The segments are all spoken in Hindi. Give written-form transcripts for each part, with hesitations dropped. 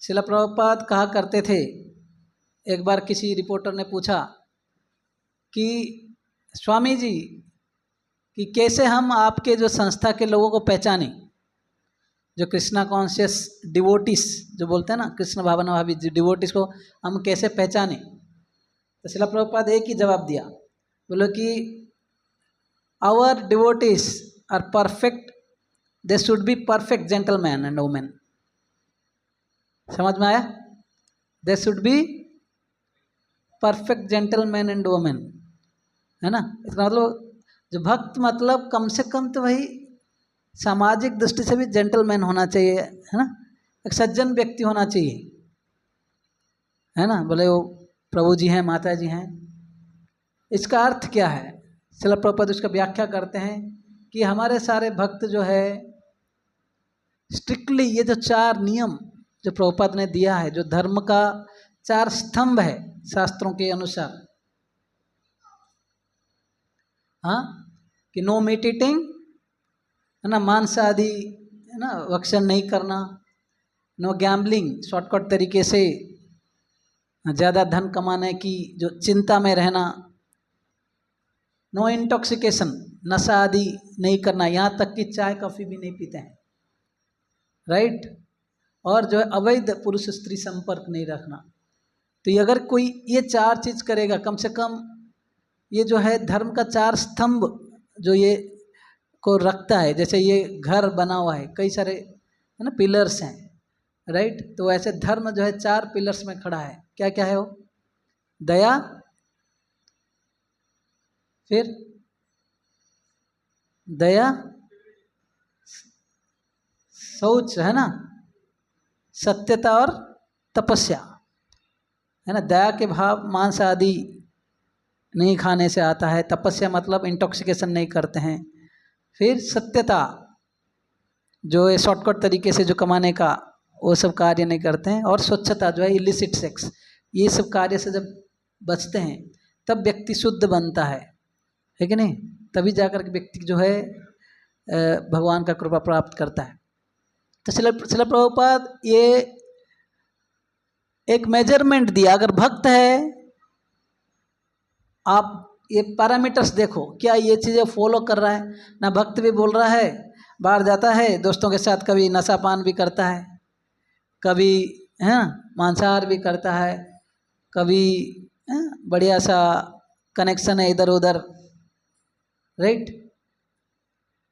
श्रील प्रभुपाद कहा करते थे, एक बार किसी रिपोर्टर ने पूछा कि स्वामी जी कि कैसे हम आपके जो संस्था के लोगों को पहचाने, जो कृष्णा कॉन्शियस डिवोटिस जो बोलते हैं ना, कृष्ण भावना भावी डिवोटिस को हम कैसे पहचाने। तो श्रील प्रभुपाद एक ही जवाब दिया, बोलो कि our devotees are perfect, they should be perfect gentleman and women. समझ में आया? They should be perfect gentleman and women, है ना। इसका मतलब जो भक्त मतलब कम से कम तो वही सामाजिक दृष्टि से भी जेंटलमैन होना चाहिए, है ना, एक सज्जन व्यक्ति होना चाहिए, है ना। बोले वो प्रभु जी हैं, माता जी हैं, इसका अर्थ क्या है? श्रील प्रभुपाद उसका व्याख्या करते हैं कि हमारे सारे भक्त जो है स्ट्रिक्टली ये जो 4 नियम जो प्रभुपाद ने दिया है, जो धर्म का 4 स्तंभ है शास्त्रों के अनुसार, हाँ, कि नो मीट ईटिंग, है ना, मांस आदि, है ना, भक्षण नहीं करना, नो गैम्बलिंग, शॉर्टकट तरीके से ज़्यादा धन कमाने की जो चिंता में रहना, नो इंटॉक्सिकेशन, नशा आदि नहीं करना, यहाँ तक कि चाय कॉफ़ी भी नहीं पीते हैं, राइट। और जो है अवैध पुरुष स्त्री संपर्क नहीं रखना। तो ये अगर कोई ये 4 चीज़ करेगा, कम से कम ये जो है धर्म का 4 स्तंभ जो ये को रखता है, जैसे ये घर बना हुआ है, कई सारे, है ना, पिलर्स हैं, राइट। तो ऐसे धर्म जो है 4 पिलर्स में खड़ा है। क्या क्या है वो? दया, फिर दया, शौच, है ना, सत्यता और तपस्या, है ना। दया के भाव मांस आदि नहीं खाने से आता है, तपस्या मतलब इंटॉक्सिकेशन नहीं करते हैं, फिर सत्यता जो है शॉर्टकट तरीके से जो कमाने का वो सब कार्य नहीं करते हैं, और स्वच्छता जो है इलिसिट सेक्स, ये सब कार्य से जब बचते हैं तब व्यक्ति शुद्ध बनता है कि नहीं। तभी जाकर के व्यक्ति जो है भगवान का कृपा प्राप्त करता है। तो श्रील प्रभुपाद ये एक मेजरमेंट दिया, अगर भक्त है आप ये पैरामीटर्स देखो, क्या ये चीज़ें फॉलो कर रहा है ना। भक्त भी बोल रहा है, बाहर जाता है दोस्तों के साथ, कभी नशापान भी करता है, कभी है मांसाहार भी करता है, कभी बढ़िया सा कनेक्शन है इधर उधर, राइट।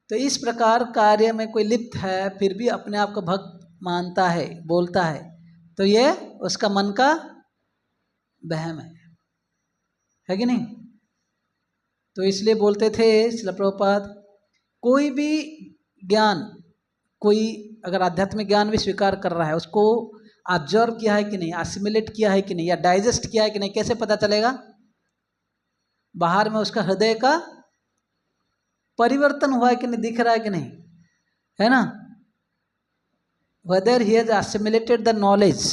तो इस प्रकार कार्य में कोई लिप्त है, फिर भी अपने आप को भक्त मानता है, बोलता है, तो ये उसका मन का वहम है कि नहीं। तो इसलिए बोलते थे श्रील प्रभुपाद, कोई भी ज्ञान, कोई अगर आध्यात्मिक ज्ञान भी स्वीकार कर रहा है, उसको ऑब्जर्व किया है कि नहीं, असिमिलेट किया है कि नहीं, या डाइजेस्ट किया है कि नहीं, कैसे पता चलेगा? बाहर में उसका हृदय का परिवर्तन हुआ है कि नहीं, दिख रहा है कि नहीं, है ना। Whether he has assimilated the knowledge,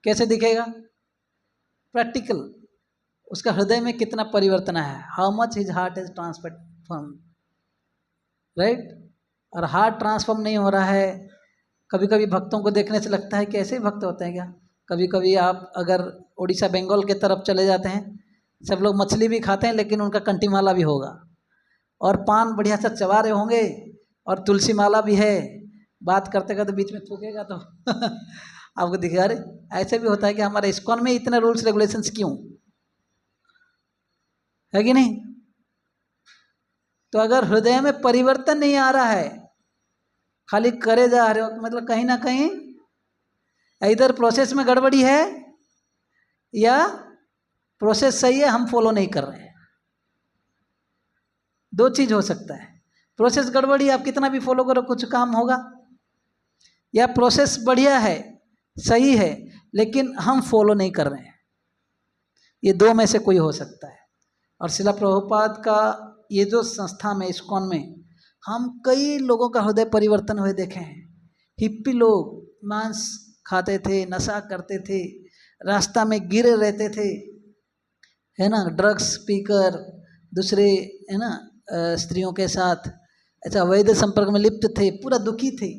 कैसे दिखेगा? प्रैक्टिकल, उसका हृदय में कितना परिवर्तन है, how much his heart is transform, right. और हार्ट ट्रांसफॉर्म नहीं हो रहा है। कभी कभी भक्तों को देखने से लगता है कि ऐसे ही भक्त होते हैं क्या। कभी कभी आप अगर उड़ीसा बंगाल के तरफ चले जाते हैं, सब लोग मछली भी खाते हैं लेकिन उनका कंठी माला भी होगा, और पान बढ़िया सा चबा रहे होंगे, और तुलसी माला भी है, बात करते करते बीच में थूकेगा तो आपको दिखेगा अरे ऐसे भी होता है कि हमारे इस्कॉन में इतने रूल्स रेगुलेशंस क्यों, है कि नहीं। तो अगर हृदय में परिवर्तन नहीं आ रहा है, खाली करे जा रहे हो, मतलब कहीं ना कहीं इधर प्रोसेस में गड़बड़ी है या प्रोसेस सही है, हम फॉलो नहीं कर रहे हैं। 2 चीज हो सकता है, प्रोसेस गड़बड़ी, आप कितना भी फॉलो करो कुछ काम होगा, या प्रोसेस बढ़िया है, सही है, लेकिन हम फॉलो नहीं कर रहे हैं। ये 2 में से कोई हो सकता है। और श्रील प्रभुपाद का ये जो संस्था में, इस्कॉन में, हम कई लोगों का हृदय परिवर्तन हुए देखे हैं। हिप्पी लोग मांस खाते थे, नशा करते थे, रास्ता में गिरे रहते थे, है ना, ड्रग्स पीकर दूसरे, है ना, स्त्रियों के साथ ऐसा अवैध संपर्क में लिप्त थे, पूरा दुखी थे।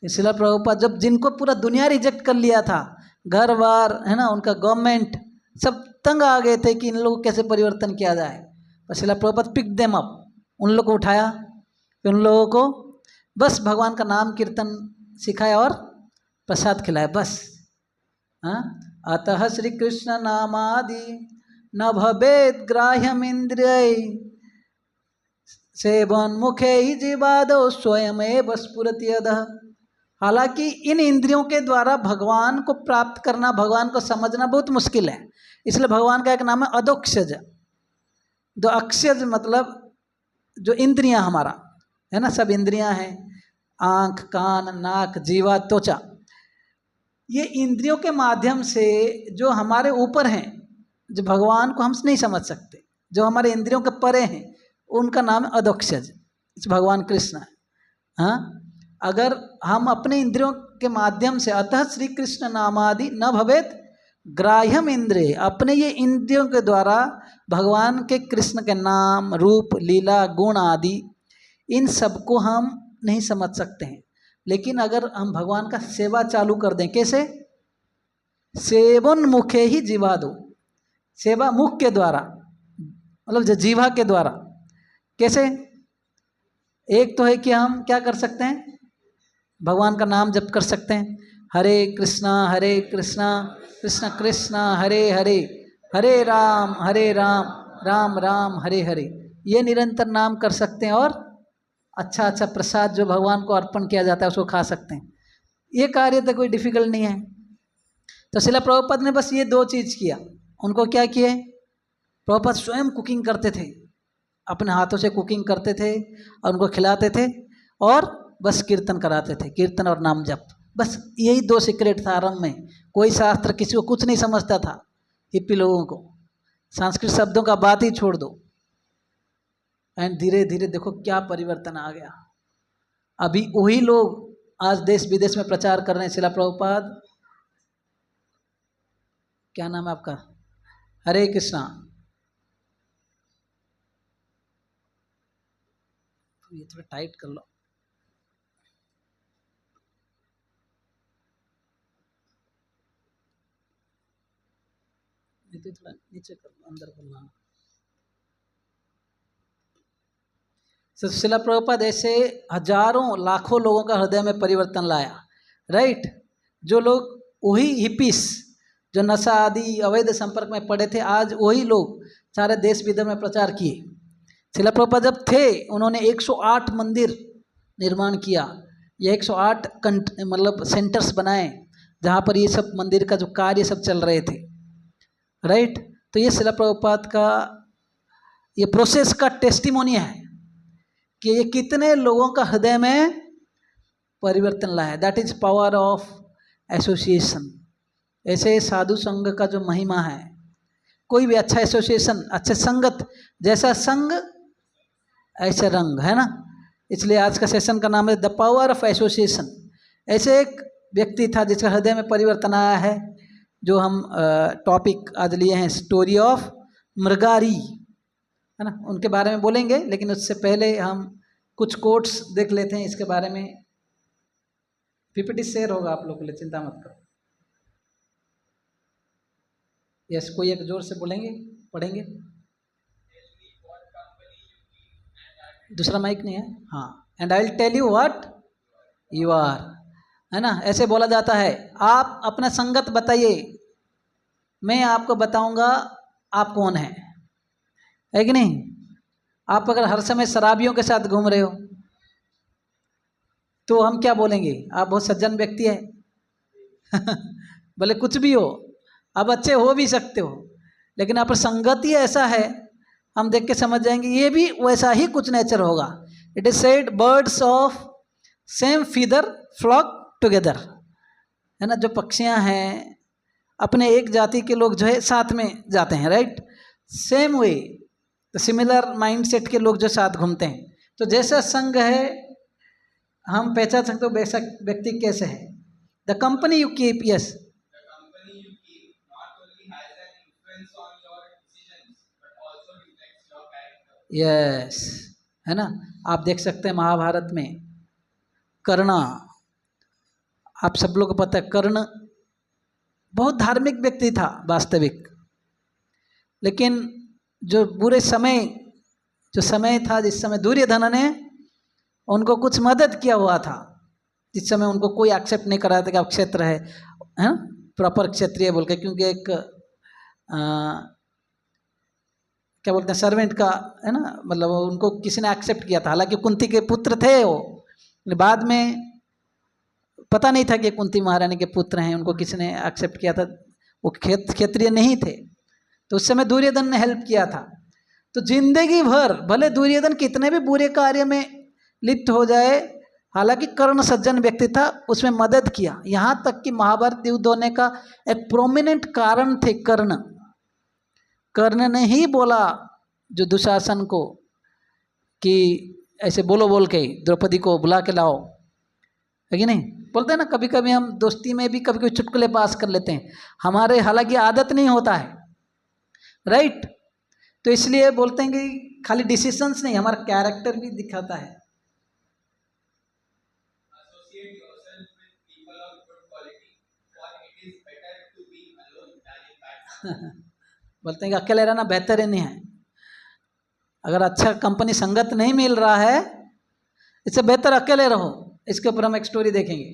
शिला प्रभुपाद जब जिनको पूरा दुनिया रिजेक्ट कर लिया था, घर बार है ना, उनका गवर्नमेंट सब तंग आ गए थे कि इन लोगों को कैसे परिवर्तन किया जाए, पर शिला प्रभुपाद पिक देम अप, उन लोगों को उठाया, फिर उन लोगों को बस भगवान का नाम कीर्तन सिखाया और प्रसाद खिलाया बस। हाँ, अतः श्री कृष्ण नामादि न भवेद ग्राह्यम इंद्रिय सेवन मुखे ही जीवादो स्वयं स्फुरति अधः। हालांकि इन इंद्रियों के द्वारा भगवान को प्राप्त करना, भगवान को समझना बहुत मुश्किल है, इसलिए भगवान का एक नाम है अधोक्षज। जो अक्षज मतलब जो इंद्रियां हमारा है ना, सब इंद्रियां हैं, आँख, कान, नाक, जीवा, त्वचा, ये इंद्रियों के माध्यम से जो हमारे ऊपर हैं, जो भगवान को हम नहीं समझ सकते, जो हमारे इंद्रियों के परे हैं, उनका नाम है अधोक्षज, भगवान कृष्ण है। हाँ, अगर हम अपने इंद्रियों के माध्यम से, अतः श्री कृष्ण नामादि न भवेत ग्राह्यम इंद्रिय, अपने ये इंद्रियों के द्वारा भगवान के कृष्ण के नाम, रूप, लीला, गुण आदि इन सबको हम नहीं समझ सकते हैं। लेकिन अगर हम भगवान का सेवा चालू कर दें, कैसे? सेवन मुखे ही जीवा दो, सेवा मुख के द्वारा, मतलब जो जीवा के द्वारा। कैसे? एक तो है कि हम क्या कर सकते हैं, भगवान का नाम जप कर सकते हैं, हरे कृष्णा कृष्ण कृष्ण हरे हरे, हरे राम राम राम हरे हरे, ये निरंतर नाम कर सकते हैं, और अच्छा अच्छा प्रसाद जो भगवान को अर्पण किया जाता है उसको खा सकते हैं। ये कार्य तो कोई डिफिकल्ट नहीं है। तो शिला प्रभुपाद ने बस ये दो चीज़ किया। उनको क्या किए, प्रभुपाद स्वयं कुकिंग करते थे, अपने हाथों से कुकिंग करते थे और उनको खिलाते थे, और बस कीर्तन कराते थे, कीर्तन और नाम जप, बस यही दो सीक्रेट था आरंभ में। कोई शास्त्र किसी को कुछ नहीं समझता था, हिप्पी लोगों को, संस्कृत शब्दों का बात ही छोड़ दो। एंड धीरे धीरे देखो क्या परिवर्तन आ गया। अभी वही लोग आज देश विदेश में प्रचार कर रहे हैं, शिला प्रभुपाद, क्या नाम है आपका, हरे कृष्णा, ये थोड़ा टाइट कर लो, ये तो थोड़ा नीचे कर लो, अंदर कर लो। शिला प्रभुपाद ऐसे हजारों लाखों लोगों का हृदय में परिवर्तन लाया, राइट। जो लोग वही हिप्पीस जो नशा आदि अवैध संपर्क में पड़े थे, आज वही लोग सारे देश विदेश में प्रचार किए। शिला प्रभुपाद जब थे, उन्होंने 108 मंदिर निर्माण किया, ये 108 मतलब सेंटर्स बनाए जहाँ पर ये सब मंदिर का जो कार्य सब चल रहे थे, राइट। तो ये शिला प्रभुपाद का ये प्रोसेस का टेस्टिमोनी है कि ये कितने लोगों का हृदय में परिवर्तन लाया। That is power of association. ऐसे साधु संघ का जो महिमा है, कोई भी अच्छा एसोसिएशन, अच्छे संगत, जैसा संग ऐसे रंग, है ना। इसलिए आज का सेशन का नाम है द पावर ऑफ एसोसिएशन। ऐसे एक व्यक्ति था जिसका हृदय में परिवर्तन आया है, जो हम टॉपिक आज लिए हैं, स्टोरी ऑफ मृगारी, है ना, उनके बारे में बोलेंगे। लेकिन उससे पहले हम कुछ कोट्स देख लेते हैं इसके बारे में। पीपीटी शेयर होगा आप लोगों के लिए, चिंता मत करो। यस, कोई एक जोर से बोलेंगे, पढ़ेंगे। दूसरा माइक नहीं है, हाँ। And I will tell you what you are, है ना, ऐसे बोला जाता है। आप अपना संगत बताइए, मैं आपको बताऊंगा आप कौन है कि नहीं। आप अगर हर समय शराबियों के साथ घूम रहे हो तो हम क्या बोलेंगे, आप बहुत सज्जन व्यक्ति है भले कुछ भी हो, आप अच्छे हो भी सकते हो, लेकिन आप संगत ही ऐसा है, हम देख के समझ जाएंगे ये भी वैसा ही कुछ नेचर होगा। It is said birds of same feather flock together, है ना। जो पक्षियां हैं, अपने एक जाति के लोग जो है साथ में जाते हैं, राइट। सेम वे तो सिमिलर माइंडसेट के लोग जो साथ घूमते हैं, तो जैसा संग है हम पहचान सकते हो वैसा व्यक्ति कैसे है। The company you keep, yes, yes, है ना। आप देख सकते हैं महाभारत में कर्णा आप सब लोग को पता है कर्ण बहुत धार्मिक व्यक्ति था वास्तविक, लेकिन जो बुरे समय जो समय था जिस समय दुर्योधन ने उनको कुछ मदद किया हुआ था, जिस समय उनको कोई एक्सेप्ट नहीं कर रहा था कि आप क्षेत्र है प्रॉपर क्षत्रिय बोल के, क्योंकि एक क्या बोलते हैं सर्वेंट का है ना, मतलब उनको किसी ने एक्सेप्ट किया था, हालांकि कुंती के पुत्र थे वो, बाद में पता नहीं था कि कुंती महारानी के पुत्र हैं, उनको किसी ने एक्सेप्ट किया था, वो क्षेत्रीय नहीं थे, तो उस समय दुर्योधन ने हेल्प किया था। तो जिंदगी भर भले दुर्योधन कितने भी बुरे कार्य में लिप्त हो जाए, हालांकि कर्ण सज्जन व्यक्ति था, उसमें मदद किया, यहाँ तक कि महाभारत युद्ध होने का एक प्रोमिनेंट कारण थे कर्ण। कर्ण ने ही बोला जो दुशासन को कि ऐसे बोलो बोल के द्रौपदी को बुला के लाओ, है कि नहीं? बोलते हैं ना कभी कभी हम दोस्ती में भी कभी कभी चुटकुले पास कर लेते हैं, हमारे हालांकि आदत नहीं होता है, राइट? तो इसलिए बोलते हैं कि खाली डिसीजंस नहीं, हमारा कैरेक्टर भी दिखाता है। बोलते हैं कि अकेले रहना बेहतर ही नहीं है, अगर अच्छा कंपनी संगत नहीं मिल रहा है इससे बेहतर अकेले रहो। इसके ऊपर हम एक स्टोरी देखेंगे।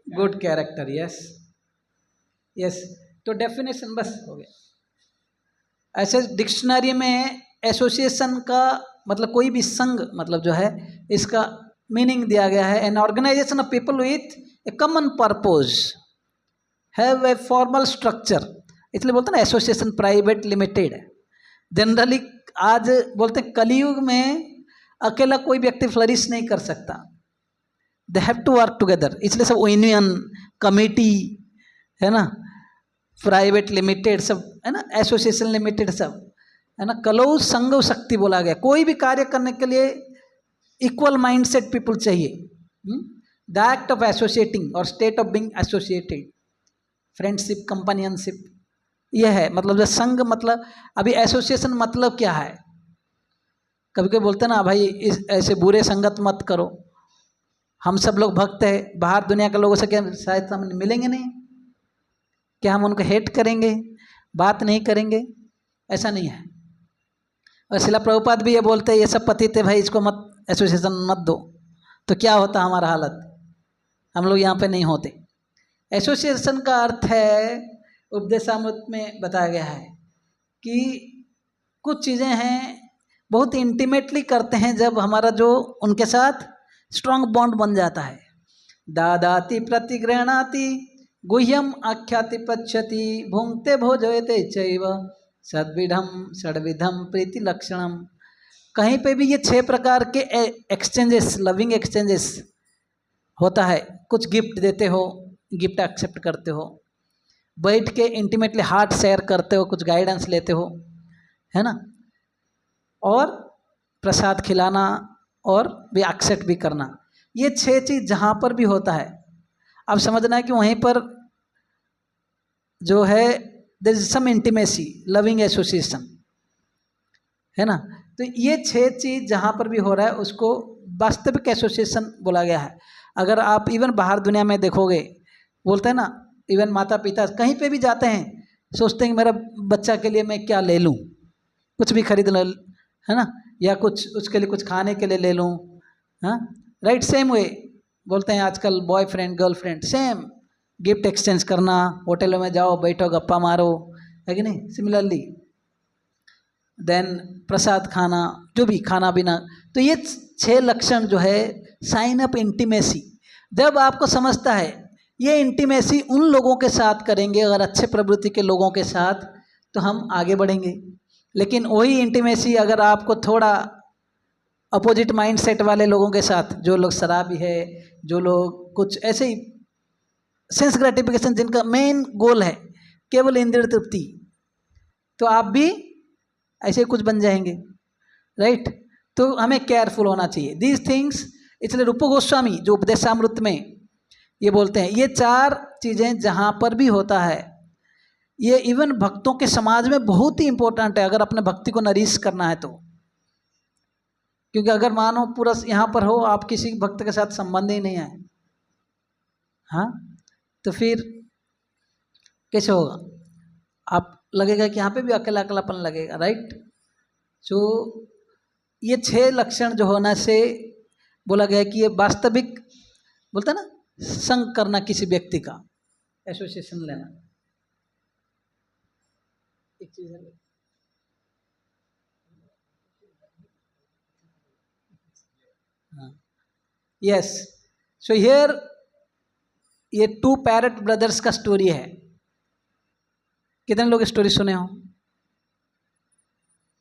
Good character, yes yes. तो डेफिनेशन बस हो गया। ऐसे डिक्शनरी में एसोसिएशन का मतलब कोई भी संघ मतलब जो है इसका मीनिंग दिया गया है, an organization of people with a common purpose have a formal structure, इसलिए बोलते हैं ना एसोसिएशन प्राइवेट लिमिटेड। जनरली आज बोलते हैं कलयुग में अकेला कोई व्यक्ति फ्लरिश नहीं कर सकता, they have to work together, इसलिए सब यूनियन कमेटी है ना, प्राइवेट लिमिटेड सब है ना, एसोसिएशन लिमिटेड सब है ना, कलौ संघ शक्ति बोला गया। कोई भी कार्य करने के लिए इक्वल माइंडसेट पीपल चाहिए। द एक्ट ऑफ एसोसिएटिंग और state of being associated, friendship companionship, यह है मतलब जो संघ। मतलब अभी एसोसिएशन मतलब क्या है, कभी कभी बोलते हैं ना भाई इस ऐसे बुरे संगत मत करो, हम सब लोग भक्त है, बाहर दुनिया के लोगों से क्या शायद हम मिलेंगे नहीं, क्या हम उनको हेट करेंगे, बात नहीं करेंगे? ऐसा नहीं है। और शिला प्रभुपाद भी ये बोलते हैं ये सब पतित है भाई, इसको मत एसोसिएशन मत दो, तो क्या होता हमारा हालत, हम लोग यहाँ पे नहीं होते। एसोसिएशन का अर्थ है, उपदेशामृत में बताया गया है कि कुछ चीज़ें हैं बहुत इंटीमेटली करते हैं जब हमारा जो उनके साथ स्ट्रॉन्ग बॉन्ड बन जाता है। दादाति प्रतिगृहणाति गुह्यम आख्याति पश्यति भुंक्ते भोजयते चैव सद्विधम षड्विधम प्रीति लक्षणम। कहीं पे भी ये 6 प्रकार के एक्सचेंजेस, लविंग एक्सचेंजेस होता है। कुछ गिफ्ट देते हो, गिफ्ट एक्सेप्ट करते हो, बैठ के इंटीमेटली हार्ट शेयर करते हो, कुछ गाइडेंस लेते हो, है ना, और प्रसाद खिलाना और भी एक्सेप्ट भी करना। ये 6 चीज़ जहाँ पर भी होता है, अब समझना है कि वहीं पर जो है there is some intimacy, loving association, है ना। तो ये 6 चीज़ जहाँ पर भी हो रहा है उसको वास्तविक एसोसिएशन बोला गया है। अगर आप इवन बाहर दुनिया में देखोगे, बोलते हैं ना इवन माता पिता कहीं पे भी जाते हैं सोचते हैं कि मेरा बच्चा के लिए मैं क्या ले लूँ, कुछ भी खरीद लो, है ना, या कुछ उसके लिए कुछ खाने के लिए ले लूँ, हाँ राइट। सेम वे बोलते हैं आजकल boyfriend girlfriend same gift exchange करना, होटलों में जाओ बैठो गप्पा मारो, है कि नहीं। सिमिलरली देन प्रसाद खाना, जो भी खाना पीना। तो ये 6 लक्षण जो है साइन अप इंटीमेसी, जब आपको समझता है ये इंटीमेसी उन लोगों के साथ करेंगे अगर अच्छे प्रवृत्ति के लोगों के साथ तो हम आगे बढ़ेंगे। लेकिन वही इंटीमेसी अगर आपको थोड़ा अपोजिट माइंडसेट वाले लोगों के साथ, जो लोग शराबी है, जो लोग कुछ ऐसे ही सेंस ग्रेटिफिकेशन जिनका मेन गोल है केवल इंद्रिय तृप्ति, तो आप भी ऐसे कुछ बन जाएंगे, राइट। तो हमें केयरफुल होना चाहिए दीज थिंग्स। इसलिए रूप गोस्वामी जो उपदेशामृत में ये बोलते हैं, ये 4 चीज़ें जहाँ पर भी होता है, ये इवन भक्तों के समाज में बहुत ही इंपॉर्टेंट है अगर अपने भक्ति को नरिश करना है तो। क्योंकि अगर मानो पूरा यहाँ पर हो, आप किसी भक्त के साथ संबंध ही नहीं है, हाँ, तो फिर कैसे होगा? आप लगेगा कि यहाँ पे भी अकेला अकेलापन लगेगा, राइट। सो ये 6 लक्षण जो होना से बोला गया कि ये वास्तविक, बोलते ना, संग करना किसी व्यक्ति का, एसोसिएशन लेना। एक चीज है, हाँ, यस। सो हियर ये 2 पैरट ब्रदर्स का स्टोरी है। कितने लोग स्टोरी सुने हो?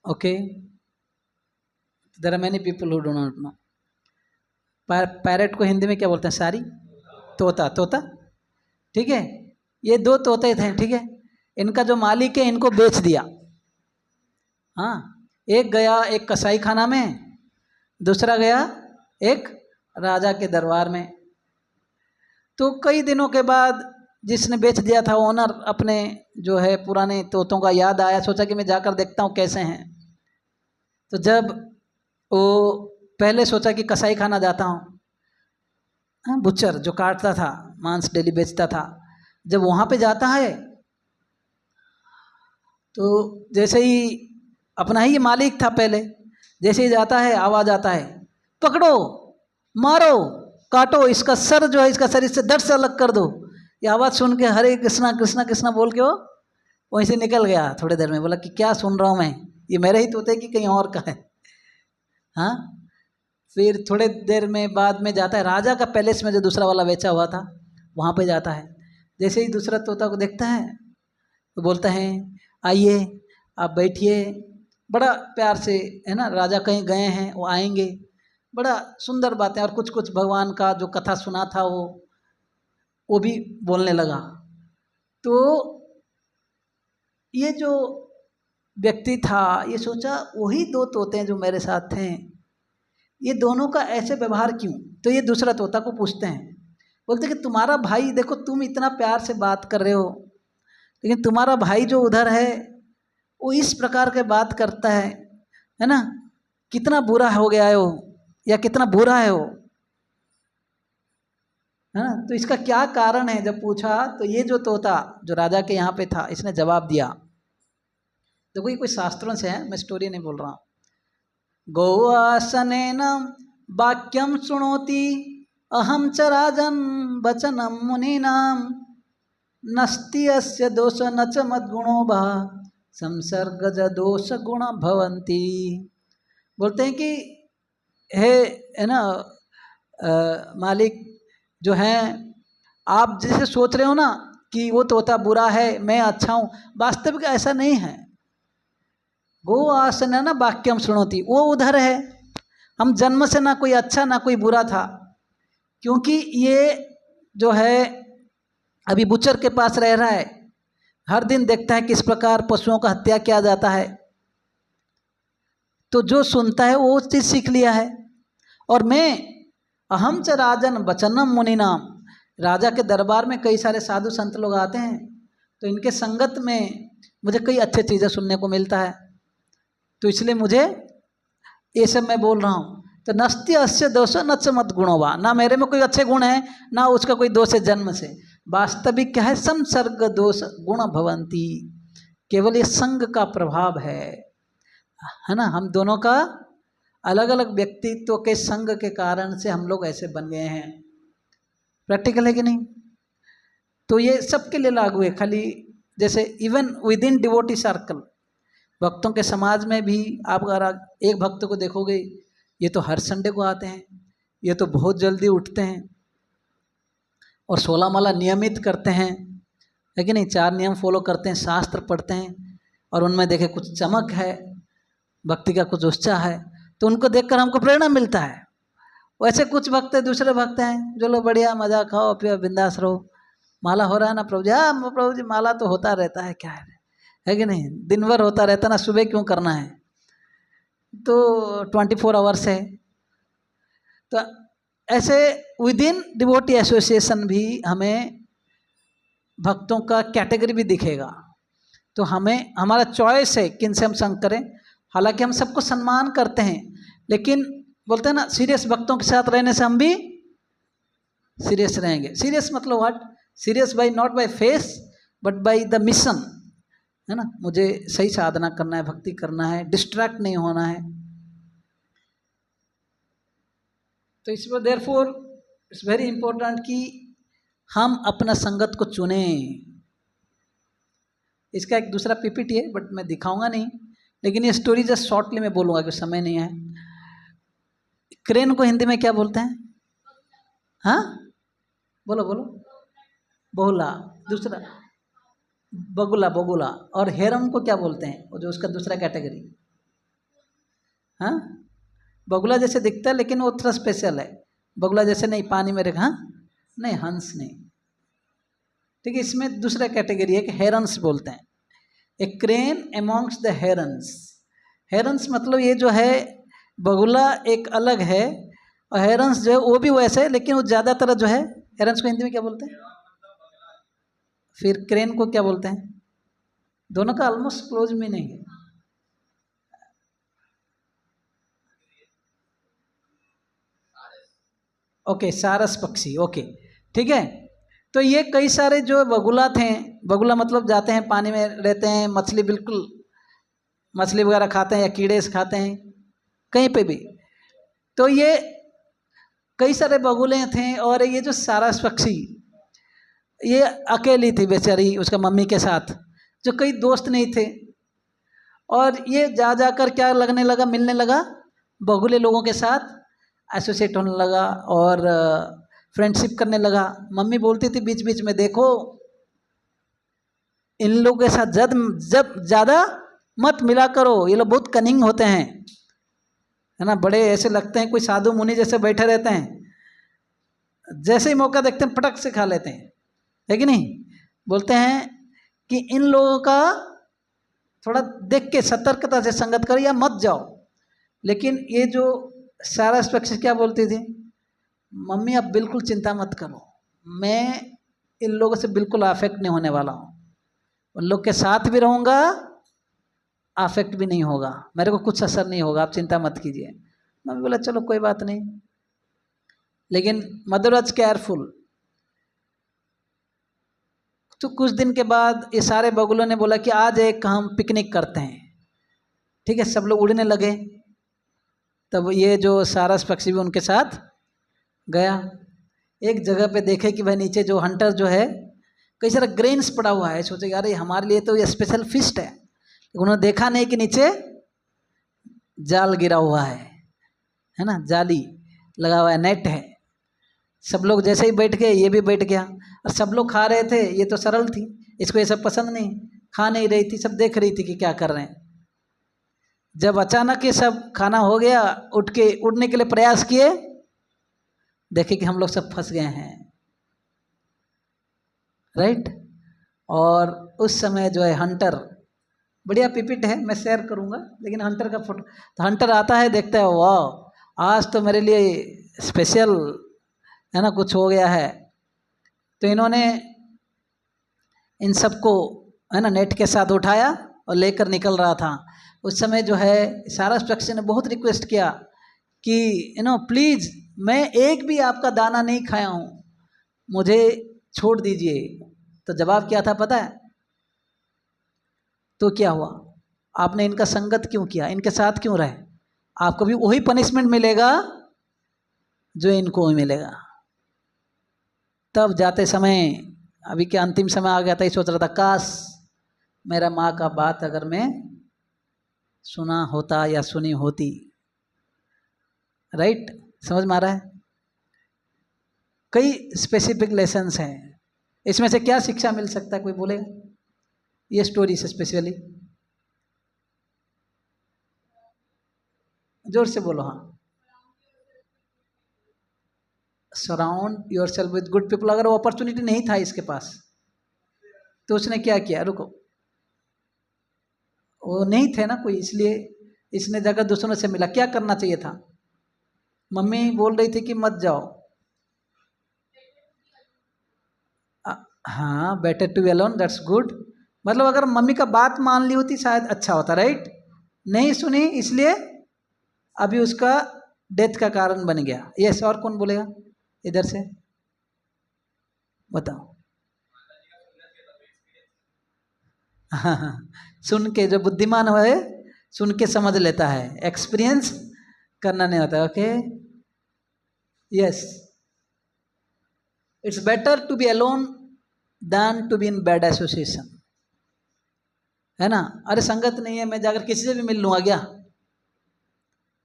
Okay, there are many people who do not know. Parrot को हिंदी में क्या बोलते हैं? सारी, तोता, तोता, ठीक है। ये 2 तोते थे, ठीक है। इनका जो मालिक है इनको बेच दिया। हाँ, एक गया एक कसाई खाना में, दूसरा गया एक राजा के दरबार में। तो कई दिनों के बाद जिसने बेच दिया था ओनर, अपने जो है पुराने तोतों का याद आया, सोचा कि मैं जाकर देखता हूँ कैसे हैं। तो जब वो पहले सोचा कि कसाई खाना जाता हूँ, बुचर जो काटता था, मांस डेली बेचता था, जब वहाँ पे जाता है तो जैसे ही अपना ही मालिक था पहले, जैसे ही जाता है आवाज़ आता है, पकड़ो, मारो, काटो, इसका सर जो है इसका शरीर से धड़ से अलग कर दो। ये आवाज़ सुन के हरे कृष्णा कृष्णा कृष्णा बोल के वो वहीं से निकल गया। थोड़ी देर में बोला कि क्या सुन रहा हूँ मैं, ये मेरे ही तोते कि कहीं और का है। हाँ, फिर थोड़े देर में बाद में जाता है राजा का पैलेस में, जो दूसरा वाला बेचा हुआ था वहाँ पे जाता है। जैसे ही दूसरा तोता को देखता है तो बोलता है, आइए आप बैठिए, बड़ा प्यार से, है ना, राजा कहीं गए हैं वो आएंगे, बड़ा सुंदर बातें, और कुछ कुछ भगवान का जो कथा सुना था वो भी बोलने लगा। तो ये जो व्यक्ति था ये सोचा वही 2 तोते हैं जो मेरे साथ थे, ये दोनों का ऐसे व्यवहार क्यों? तो ये दूसरा तोता को पूछते हैं, बोलते कि तुम्हारा भाई, देखो तुम इतना प्यार से बात कर रहे हो, लेकिन तुम्हारा भाई जो उधर है वो इस प्रकार के बात करता है ना, कितना बुरा हो गया है वो, या कितना बुरा है वो, है ना। तो इसका क्या कारण है? जब पूछा तो ये जो तोता जो राजा के यहाँ पे था, इसने जवाब दिया। देखो ये कोई शास्त्रों से है, मैं स्टोरी नहीं बोल रहा हूँ। गौआसनेन वाक्यम सुनोति अहम च राजन वचनम मुनीनाम नस्ति अस्य दोष न च मद्गुणो भा संसर्गज दोष गुण भवन्ति। बोलते हैं कि है ना मालिक जो हैं, आप जैसे सोच रहे हो ना कि वो तोता बुरा है मैं अच्छा हूँ, वास्तविक ऐसा नहीं है। गो आसन ना वाक्यम सुनोती, वो उधर है, हम जन्म से ना कोई अच्छा ना कोई बुरा था, क्योंकि ये जो है अभी बुचर के पास रह रहा है, हर दिन देखता है किस प्रकार पशुओं का हत्या किया जाता है, तो जो सुनता है वो चीज़ सीख लिया है। और मैं अहम च राजन वचनम मुनिनाम, राजा के दरबार में कई सारे साधु संत लोग आते हैं, तो इनके संगत में मुझे कई अच्छी चीज़ें सुनने को मिलता है, तो इसलिए मुझे ये सब मैं बोल रहा हूँ। तो नस्ति अस्य दोष न च मत गुणोवा, ना मेरे में कोई अच्छे गुण है ना उसका कोई दोष है जन्म से। वास्तविक क्या है? संसर्ग दोष गुण भवंती, केवल ये संग का प्रभाव है ना। हम दोनों का अलग अलग व्यक्तित्व के संग के कारण से हम लोग ऐसे बन गए हैं। प्रैक्टिकल है कि नहीं? तो ये सबके लिए लागू है, खाली जैसे even with in devotee circle, भक्तों के समाज में भी आप अगर एक भक्त को देखोगे, ये तो हर संडे को आते हैं, ये तो बहुत जल्दी उठते हैं और 16 माला नियमित करते हैं, है कि नहीं, 4 नियम फॉलो करते हैं, शास्त्र पढ़ते हैं, और उनमें देखे कुछ चमक है, भक्ति का कुछ उत्साह है, तो उनको देखकर हमको प्रेरणा मिलता है। वैसे कुछ भक्त दूसरे भक्त हैं जो लोग बढ़िया मजा खाओ पियो बिंदास रहो, माला हो रहा है ना प्रभु जी, हाँ प्रभु जी माला तो होता रहता है, क्या है कि नहीं, दिन भर होता रहता ना, सुबह क्यों करना है, तो 24 आवर्स है। तो ऐसे विद इन डिवोटी एसोसिएशन भी हमें भक्तों का कैटेगरी भी दिखेगा, तो हमें हमारा चॉइस है किन से हम संग करें। हालांकि हम सबको सम्मान करते हैं, लेकिन बोलते हैं ना, सीरियस भक्तों के साथ रहने से हम भी सीरियस रहेंगे। सीरियस मतलब what? Serious by not by face but by the mission, है ना। मुझे सही साधना करना है, भक्ति करना है, डिस्ट्रैक्ट नहीं होना है। तो इसमें देयरफॉर इट्स वेरी इंपॉर्टेंट कि हम अपना संगत को चुनें। इसका एक दूसरा पीपीटी है बट मैं दिखाऊंगा नहीं, लेकिन ये स्टोरी जस्ट शॉर्टली मैं बोलूँगा क्योंकि समय नहीं है। क्रेन को हिंदी में क्या बोलते हैं? हाँ बोलो बोलो। बहुला। दूसरा बगुला, बगुला। और हेरन को क्या बोलते हैं, वो जो उसका दूसरा कैटेगरी? हाँ बगुला जैसे दिखता है लेकिन वो थोड़ा स्पेशल है। बगुला जैसे नहीं, पानी में रखा। हाँ नहीं, हंस नहीं। ठीक है, इसमें दूसरा कैटेगरी है कि हेरन्स बोलते हैं। A crane amongst the herons. Herons मतलब ये जो है, बगुला एक अलग है और हेरन्स जो है वो भी वैसे है, लेकिन वो ज़्यादातर जो है, हेरन्स को हिंदी में क्या बोलते हैं? फिर क्रेन को क्या बोलते हैं? दोनों का ऑलमोस्ट क्लोज मीनिंग है। ओके, सारस पक्षी। ओके ठीक है। तो ये कई सारे जो बगुला थे, बगुला मतलब जाते हैं पानी में रहते हैं, मछली बिल्कुल मछली वगैरह खाते हैं या कीड़े से खाते हैं कहीं पे भी। तो ये कई सारे बगुले थे और ये जो सारस पक्षी, ये अकेली थी बेचारी उसका मम्मी के साथ, जो कई दोस्त नहीं थे। और ये जा जाकर क्या लगने लगा, मिलने लगा बगुले लोगों के साथ, एसोसिएट होने लगा और फ्रेंडशिप करने लगा। मम्मी बोलती थी बीच बीच में, देखो इन लोगों के साथ जब ज़्यादा मत मिला करो, ये लोग बहुत कनिंग होते हैं, है ना। बड़े ऐसे लगते हैं कोई साधु मुनि जैसे बैठे रहते हैं, जैसे ही मौका देखते हैं पटक से खा लेते हैं, है कि नहीं। बोलते हैं कि इन लोगों का थोड़ा देख के सतर्कता से संगत करो या मत जाओ। लेकिन ये जो सारस पक्षी क्या बोलती थी, मम्मी आप बिल्कुल चिंता मत करो, मैं इन लोगों से बिल्कुल अफेक्ट नहीं होने वाला हूँ, उन लोग के साथ भी रहूँगा, अफेक्ट भी नहीं होगा, मेरे को कुछ असर नहीं होगा, आप चिंता मत कीजिए। मम्मी बोला चलो कोई बात नहीं। लेकिन मदर वाज केयरफुल। तो कुछ दिन के बाद ये सारे बगुलों ने बोला कि आज एक हम पिकनिक करते हैं। ठीक है, सब लोग उड़ने लगे। तब ये जो सारस पक्षी भी उनके साथ गया। एक जगह पे देखे कि भाई नीचे जो हंटर जो है, कई सारा ग्रेन्स पड़ा हुआ है, सोचे यार ये हमारे लिए तो ये स्पेशल फिस्ट है। उन्होंने देखा नहीं कि नीचे जाल गिरा हुआ है ना, जाली लगा हुआ है, नेट है। सब लोग जैसे ही बैठ गए ये भी बैठ गया, और सब लोग खा रहे थे, ये तो सरल थी, इसको ये सब पसंद नहीं, खा नहीं रही थी, सब देख रही थी कि क्या कर रहे हैं। जब अचानक ये सब खाना हो गया, उठ के उड़ने के लिए प्रयास किए, देखे कि हम लोग सब फंस गए हैं, राइट। और उस समय जो है हंटर, बढ़िया पिपिट है, मैं शेयर करूंगा, लेकिन हंटर का फोटो, तो हंटर आता है, देखता है, वाह आज तो मेरे लिए स्पेशल है ना, कुछ हो गया है। तो इन्होंने इन सबको है ना नेट के साथ उठाया और लेकर निकल रहा था। उस समय जो है सारस पक्षी ने बहुत रिक्वेस्ट किया कि प्लीज़ मैं एक भी आपका दाना नहीं खाया हूँ, मुझे छोड़ दीजिए। तो जवाब क्या था पता है? तो क्या हुआ, आपने इनका संगत क्यों किया, इनके साथ क्यों रहे, आपको भी वही पनिशमेंट मिलेगा जो इनको मिलेगा। तब जाते समय, अभी के अंतिम समय आ गया था, ये सोच रहा था काश मेरा माँ का बात अगर मैं सुना होता या सुनी होती, राइट। समझ में आ रहा है? कई स्पेसिफिक लेसन्स हैं, इसमें से क्या शिक्षा मिल सकता है, कोई बोलेगा? ये स्टोरी से स्पेशली जोर से बोलो। हाँ, surround your self with good people. अगर वो अपॉर्चुनिटी नहीं था इसके पास तो उसने क्या किया, रुको, वो नहीं थे ना कोई, इसलिए इसने जगह दूसरों से मिला। क्या करना चाहिए था? मम्मी बोल रही थी कि मत जाओ, हाँ better to be alone, that's good. मतलब अगर मम्मी का बात मान ली होती शायद अच्छा होता, राइट। नहीं सुनी, इसलिए अभी उसका डेथ का कारण बन गया। यस, और कौन बोलेगा इधर से, बताओ। हाँ हाँ, सुन के, जो बुद्धिमान है सुन के समझ लेता है, एक्सपीरियंस करना नहीं होता। Okay, yes, it's better to be alone than to be in bad association, है ना। अरे संगत नहीं है, मैं जाकर किसी से भी मिल लूँगा क्या?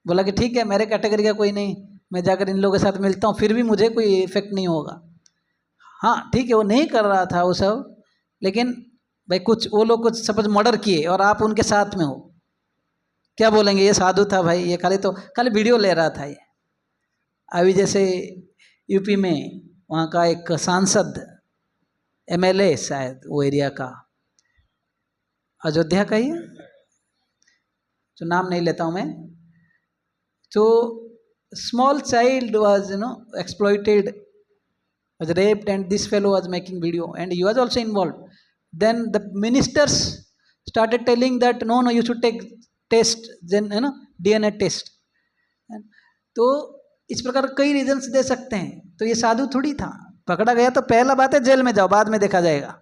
बोला कि ठीक है, मेरे कैटेगरी का कोई नहीं, मैं जाकर इन लोगों के साथ मिलता हूँ, फिर भी मुझे कोई इफेक्ट नहीं होगा। हाँ ठीक है, वो नहीं कर रहा था वो सब, लेकिन भाई कुछ वो लोग कुछ सपोज मर्डर किए और आप उनके साथ में हो, क्या बोलेंगे? ये साधु था भाई, ये खाली वीडियो ले रहा था ये। अभी जैसे यूपी में वहाँ का एक सांसद, एमएलए शायद वो एरिया का, अयोध्या का ही है, तो नाम नहीं लेता हूँ मैं, तो small child was exploited, was raped, and this fellow was making video and he was also involved. Then the ministers started telling that no you should take test, then DNA test. तो इस प्रकार कई रीजन्स दे सकते हैं। तो ये साधु थोड़ी था, पकड़ा गया तो पहला बात है जेल में जाओ, बाद में देखा जाएगा।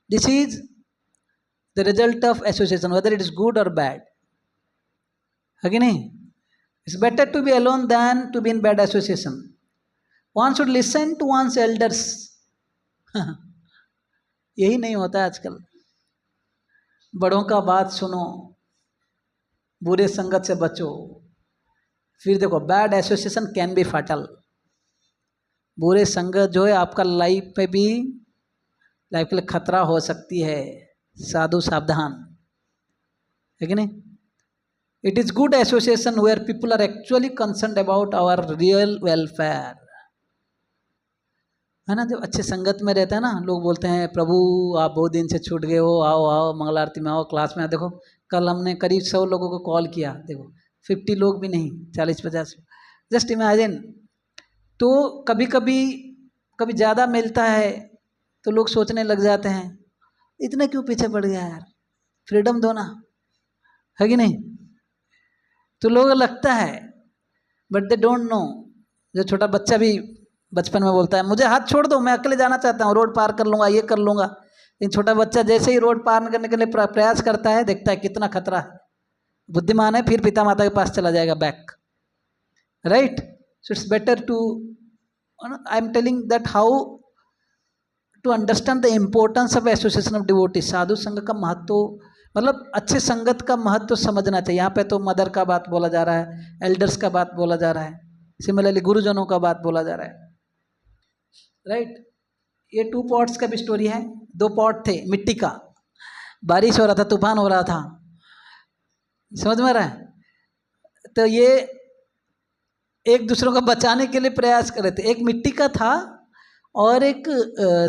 This is the result of association, whether it is good और बैड, है कि नहीं? It's better to be alone than to be in bad association. One should listen to one's elders. यही नहीं होता आजकल, बड़ों का बात सुनो, बुरे संगत से बचो। फिर देखो, बैड एसोसिएशन कैन बी फाटल। बुरे संगत जो है आपका लाइफ पे भी, लाइफ के लिए खतरा हो सकती है, साधु सावधान, है कि नहीं? It is good association where people are actually concerned about our real welfare, है ना। जब अच्छे संगत में रहता है ना, लोग बोलते हैं प्रभु आप बहुत दिन से छूट गए हो, आओ आओ मंगल आरती में आओ, क्लास में आओ। देखो कल हमने करीब 100 लोगों को कॉल किया, देखो 50 लोग भी नहीं, 40-50, जस्ट इमेजिन। तो कभी ज़्यादा मिलता है तो लोग सोचने लग जाते हैं इतने क्यों पीछे पड़ गया यार, फ्रीडम दो ना, है कि नहीं? तो लोगों को लगता है, बट दे डोंट नो। जो छोटा बच्चा भी बचपन में बोलता है मुझे हाथ छोड़ दो, मैं अकेले जाना चाहता हूँ, रोड पार कर लूँगा, ये कर लूँगा। लेकिन छोटा बच्चा जैसे ही रोड पार करने के लिए प्रयास करता है, देखता है कितना खतरा है, बुद्धिमान है, फिर पिता माता के पास चला जाएगा back, right? So it's better to, I am telling that how to understand the importance of association of devotee. साधु संघ का महत्व, मतलब अच्छे संगत का महत्व समझना चाहिए। यहाँ पे तो मदर का बात बोला जा रहा है, एल्डर्स का बात बोला जा रहा है, सिमिलरली गुरुजनों का बात बोला जा रहा है, राइट? ये 2 पॉट्स का भी स्टोरी है। 2 पॉट थे मिट्टी का, बारिश हो रहा था, तूफान हो रहा था, समझ में आ रहा है? तो ये एक दूसरों को बचाने के लिए प्रयास कर रहे थे। एक मिट्टी का था और एक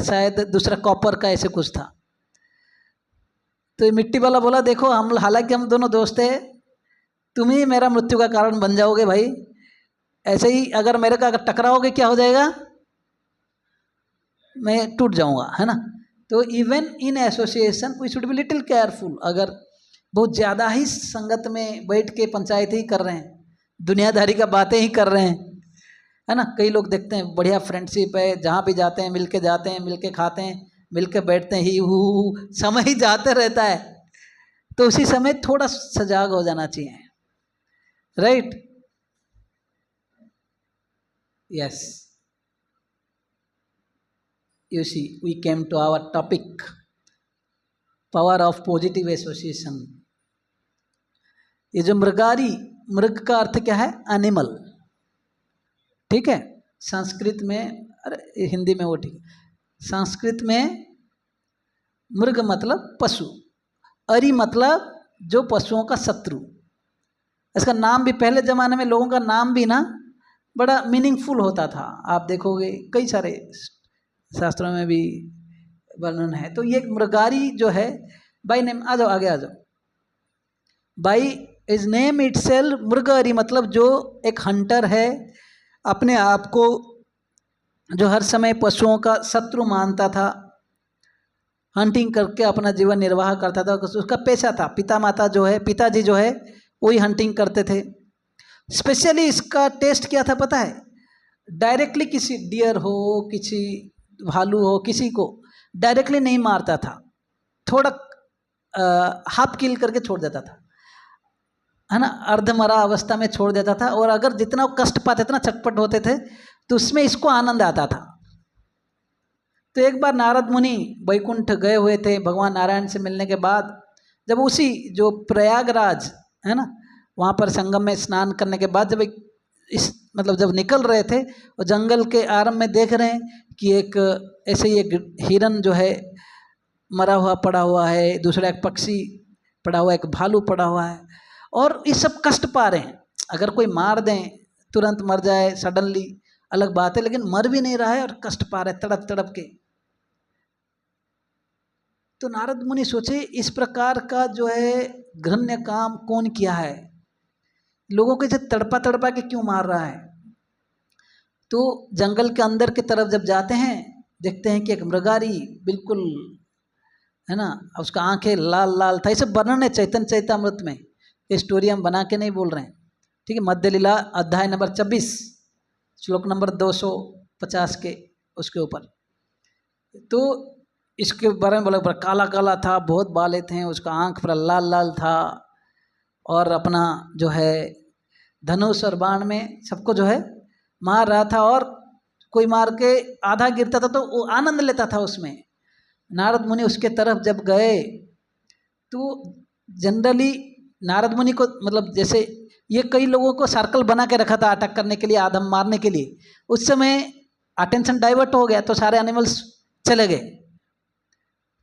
शायद दूसरा कॉपर का, ऐसे कुछ था। तो मिट्टी वाला बोला देखो हालांकि हम दोनों दोस्त हैं, तुम ही मेरा मृत्यु का कारण बन जाओगे भाई, ऐसे ही अगर मेरे का अगर टकराओगे क्या हो जाएगा, मैं टूट जाऊंगा, है ना। तो even in association we should be little careful. अगर बहुत ज़्यादा ही संगत में बैठ के पंचायत ही कर रहे हैं, दुनियादारी का बातें ही कर रहे हैं, है ना। कई लोग देखते हैं बढ़िया फ्रेंडशिप है, जहाँ भी जाते हैं मिल के जाते हैं, मिल के खाते हैं, मिल के बैठते हैं, ही समय ही जाते रहता है। तो उसी समय थोड़ा सजाग हो जाना चाहिए, right? Yes, you see we came to our topic, power of positive association. ये जो मृगारी, मृग का अर्थ क्या है? एनिमल, ठीक है। संस्कृत में, अरे हिंदी में वो ठीक है, संस्कृत में मृग मतलब पशु, अरि मतलब जो पशुओं का शत्रु। इसका नाम भी पहले ज़माने में लोगों का नाम भी ना बड़ा मीनिंगफुल होता था, आप देखोगे कई सारे शास्त्रों में भी वर्णन है। तो ये मृगारी जो है बाई नेम, आ जाओ आगे आ जाओ, बाई इज नेम इटसेल्फ मृगारी, मतलब जो एक हंटर है, अपने आप को जो हर समय पशुओं का शत्रु मानता था, हंटिंग करके अपना जीवन निर्वाह करता था, उसका पेशा था। पिता माता जो है, पिताजी जो है वही हंटिंग करते थे। स्पेशली इसका टेस्ट क्या था पता है? डायरेक्टली किसी डियर हो, किसी भालू हो, किसी को डायरेक्टली नहीं मारता था, थोड़ा हाफ किल करके छोड़ देता था, है ना, अर्धमरा अवस्था में छोड़ देता था। और अगर जितना वो कष्ट पाते थे ना, छटपट होते थे, तो उसमें इसको आनंद आता था। तो एक बार नारद मुनि वैकुंठ गए हुए थे भगवान नारायण से मिलने के बाद, जब उसी जो प्रयागराज है ना, वहाँ पर संगम में स्नान करने के बाद जब इस मतलब जब निकल रहे थे, और जंगल के आरंभ में देख रहे हैं कि एक ऐसे ही एक हिरन जो है मरा हुआ पड़ा हुआ है, दूसरा एक पक्षी पड़ा हुआ है, एक भालू पड़ा हुआ है, और ये सब कष्ट पा रहे हैं। अगर कोई मार दें तुरंत मर जाए सडनली अलग बात है, लेकिन मर भी नहीं रहा है और कष्ट पा रहे तड़प तड़प के। तो नारद मुनि सोचे इस प्रकार का जो है घृण्य काम कौन किया है, लोगों को इसे तड़पा तड़पा के क्यों मार रहा है। तो जंगल के अंदर की तरफ जब जाते हैं, देखते हैं कि एक मृगारी बिल्कुल है ना, उसका आंखें लाल लाल था। ये सब वर्णन है चैतन्य चैतामृत में, ये स्टोरी हम बना के नहीं बोल रहे हैं, ठीक है। मध्य लीला अध्याय नंबर 26 श्लोक नंबर 250 के उसके ऊपर। तो इसके बारे में बोला, काला काला था, बहुत बाले थे, उसका आंख पूरा लाल लाल था, और अपना जो है धनुष और बाण में सबको जो है मार रहा था, और कोई मार के आधा गिरता था तो वो आनंद लेता था उसमें। नारद मुनि उसके तरफ जब गए तो जनरली नारद मुनि को मतलब जैसे ये कई लोगों को सर्कल बना के रखा था अटैक करने के लिए, आदम मारने के लिए, उस समय अटेंशन डाइवर्ट हो गया तो सारे एनिमल्स चले गए।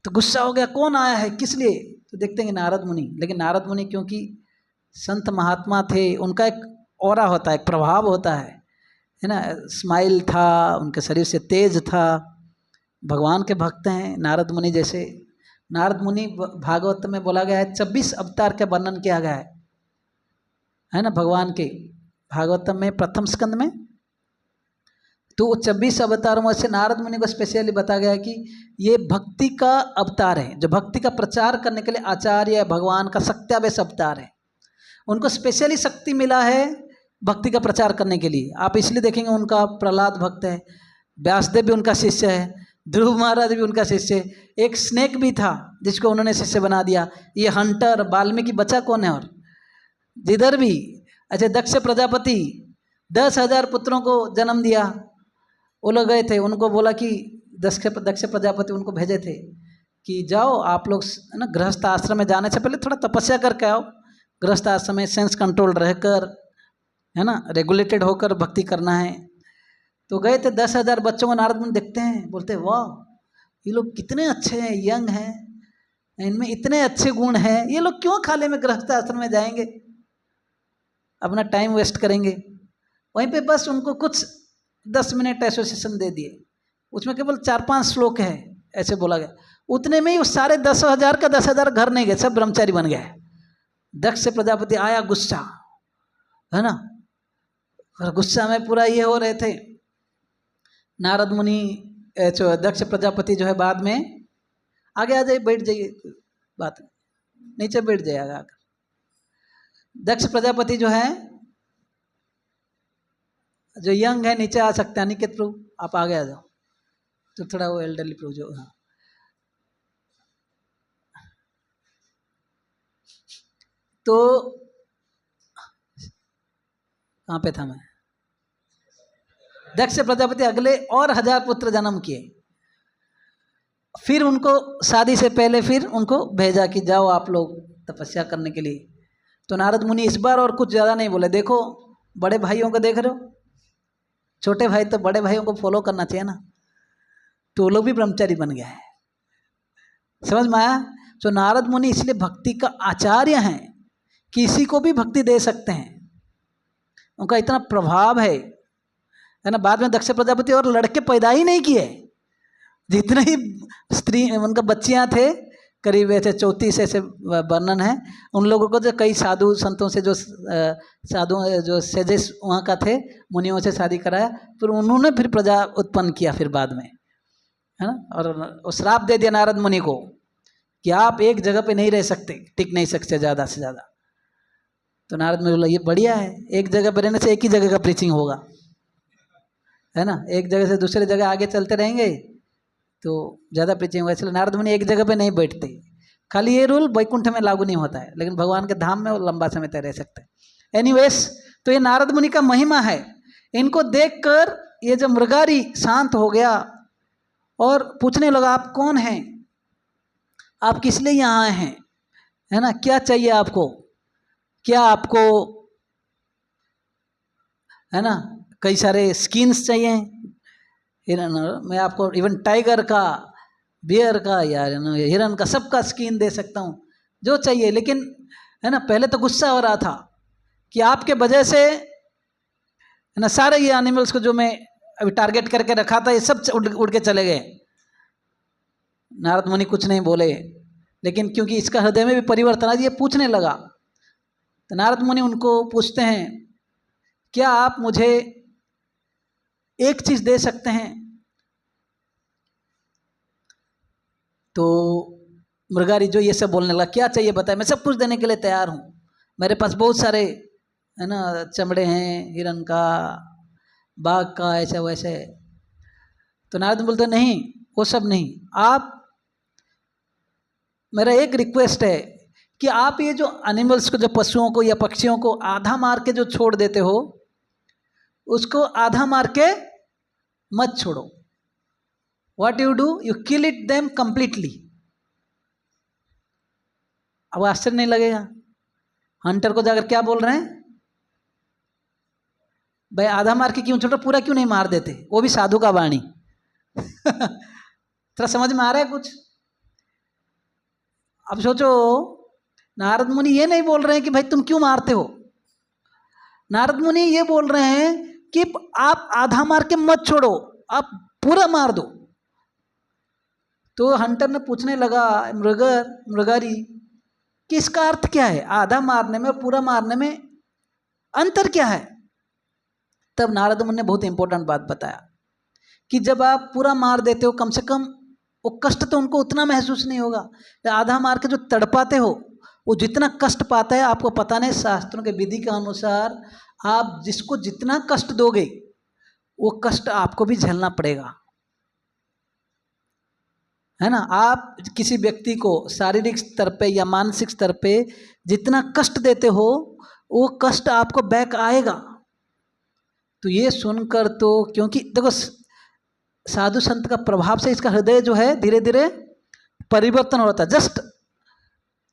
तो गुस्सा हो गया, कौन आया है, किस लिए? तो देखते हैं नारद मुनि। लेकिन नारद मुनि क्योंकि संत महात्मा थे, उनका एक ऑरा होता है, एक प्रभाव होता है ना, स्माइल था, उनके शरीर से तेज था, भगवान के भक्त हैं नारद मुनि जैसे। नारद मुनि भागवत में बोला गया है 26 अवतार का वर्णन किया गया है ना भगवान के, भागवतम में प्रथम स्कंद में। तो 26 अवतारों में से नारद मुनि को स्पेशली बताया गया है कि ये भक्ति का अवतार है, जो भक्ति का प्रचार करने के लिए आचार्य भगवान का सत्यावेश अवतार है। उनको स्पेशली शक्ति मिला है भक्ति का प्रचार करने के लिए। आप इसलिए देखेंगे उनका प्रहलाद भक्त है, व्यासदेव भी उनका शिष्य है, ध्रुव महाराज भी उनका शिष्य है, एक स्नेक भी था जिसको उन्होंने शिष्य बना दिया। ये हंटर वाल्मीकि बचा कौन है? और जिधर भी अच्छा दक्ष प्रजापति 10,000 पुत्रों को जन्म दिया, वो लोग गए थे, उनको बोला कि दक्ष प्रजापति उनको भेजे थे कि जाओ आप लोग है ना, गृहस्थ आश्रम में जाने से पहले थोड़ा तपस्या करके आओ, गृहस्थ आश्रम में सेंस कंट्रोल रहकर है ना, रेगुलेटेड होकर भक्ति करना है। तो गए थे 10,000 बच्चों को नारद मुनि देखते हैं, बोलते वाह ये लोग कितने अच्छे हैं, यंग हैं, इनमें इतने अच्छे गुण हैं, ये लोग क्यों खाली में गृहस्थ आश्रम में जाएंगे, अपना टाइम वेस्ट करेंगे। वहीं पे बस उनको कुछ 10 मिनट एसोसिएशन दे दिए, उसमें केवल 4-5 श्लोक है, ऐसे बोला गया। उतने में ही उस सारे 10,000 का 10,000 घर नहीं गए, सब ब्रह्मचारी बन गए। दक्ष प्रजापति आया गुस्सा है ना, और गुस्सा में पूरा ये हो रहे थे। नारद मुनि दक्ष प्रजापति जो है बाद में आगे आ जाइए, बैठ जाइए, बात नीचे बैठ जाइएगा आकर। दक्ष प्रजापति जो है, जो यंग है नीचे आ सकते हैं, अनिकेत प्रभु आप आगे आ जाओ, तो थोड़ा वो एल्डरली प्रभु जो, हाँ तो कहाँ पे था मैं? दक्ष प्रजापति अगले और 1000 पुत्र जन्म किए, फिर उनको शादी से पहले फिर उनको भेजा कि जाओ आप लोग तपस्या करने के लिए। तो नारद मुनि इस बार और कुछ ज़्यादा नहीं बोले, देखो बड़े भाइयों को देख रहे हो, छोटे भाई तो बड़े भाइयों को फॉलो करना चाहिए ना, तो वो लोग भी ब्रह्मचारी बन गया है, समझ में आया? तो नारद मुनि इसलिए भक्ति का आचार्य हैं, किसी को भी भक्ति दे सकते हैं, उनका इतना प्रभाव है ना। बाद में दक्ष प्रजापति और लड़के पैदा ही नहीं किए, जितने ही स्त्री उनका बच्चियां थे करीब ऐसे 34 ऐसे वर्णन है, उन लोगों को जो कई साधु संतों से जो साधु जो सेजेस वहाँ का थे मुनियों से शादी कराया, फिर उन्होंने फिर प्रजा उत्पन्न किया फिर बाद में, है ना। और श्राप दे दिया नारद मुनि को कि आप एक जगह पे नहीं रह सकते, टिक नहीं सकते ज़्यादा से ज़्यादा। तो नारद मुनि बोला ये बढ़िया है, एक जगह पर रहने से एक ही जगह का प्रीचिंग होगा, है ना, एक जगह से दूसरे जगह आगे चलते रहेंगे तो ज़्यादा प्रीचिंग होगा। इसलिए नारद मुनि एक जगह पे नहीं बैठते। खाली ये रूल वैकुंठ में लागू नहीं होता है, लेकिन भगवान के धाम में वो लंबा समय तक रह सकते हैं। एनीवेज, तो ये नारद मुनि का महिमा है। इनको देखकर ये जो मृगारी शांत हो गया और पूछने लगा आप कौन हैं, आप किस लिए यहाँ आए हैं, है ना, क्या चाहिए आपको, क्या आपको, है ना, कई सारे स्किन्स चाहिए, मैं आपको इवन टाइगर का, बियर का या हिरन का, सबका स्किन दे सकता हूँ, जो चाहिए। लेकिन है ना, पहले तो गुस्सा हो रहा था कि आपके वजह से, है ना, सारे ये एनिमल्स को जो मैं अभी टारगेट करके रखा था ये सब उड़ के चले गए। नारद मुनि कुछ नहीं बोले, लेकिन क्योंकि इसका हृदय में भी परिवर्तन आज ये पूछने लगा, तो नारद मुनि उनको पूछते हैं क्या आप मुझे एक चीज दे सकते हैं। तो मृगारी जो ये सब बोलने लगा, क्या चाहिए बताए, मैं सब कुछ देने के लिए तैयार हूँ, मेरे पास बहुत सारे, है ना, चमड़े हैं, हिरन का, बाघ का, ऐसे वैसे। तो नारद बोलते नहीं, वो सब नहीं, आप, मेरा एक रिक्वेस्ट है कि आप ये जो एनिमल्स को, जो पशुओं को या पक्षियों को आधा मार के जो छोड़ देते हो, उसको आधा मार के मत छोड़ो। What you do, you kill it them completely. अब आश्चर्य नहीं लगेगा, हंटर को जाकर क्या बोल रहे हैं, भाई आधा मार के क्यों छोड़ो, पूरा क्यों नहीं मार देते, वो भी साधु का वाणी। थोड़ा समझ में आ रहा है कुछ। अब सोचो, नारद मुनि ये नहीं बोल रहे हैं कि भाई तुम क्यों मारते हो, नारद मुनि ये बोल रहे हैं कि आप आधा मार के मत छोड़ो, आप पूरा मार दो। तो हंटर ने पूछने लगा मृगारी कि इसका अर्थ क्या है, आधा मारने में और पूरा मारने में अंतर क्या है। तब नारद मुनि ने बहुत इंपॉर्टेंट बात बताया कि जब आप पूरा मार देते हो, कम से कम वो कष्ट तो उनको उतना महसूस नहीं होगा। आधा मार के जो तड़पाते हो, वो जितना कष्ट पाता है आपको पता नहीं। शास्त्रों के विधि के अनुसार आप जिसको जितना कष्ट दोगे वो कष्ट आपको भी झेलना पड़ेगा, है ना। आप किसी व्यक्ति को शारीरिक स्तर पे या मानसिक स्तर पे जितना कष्ट देते हो वो कष्ट आपको बैक आएगा। तो ये सुनकर तो, क्योंकि देखो साधु संत का प्रभाव से इसका हृदय जो है धीरे धीरे परिवर्तन होता है। जस्ट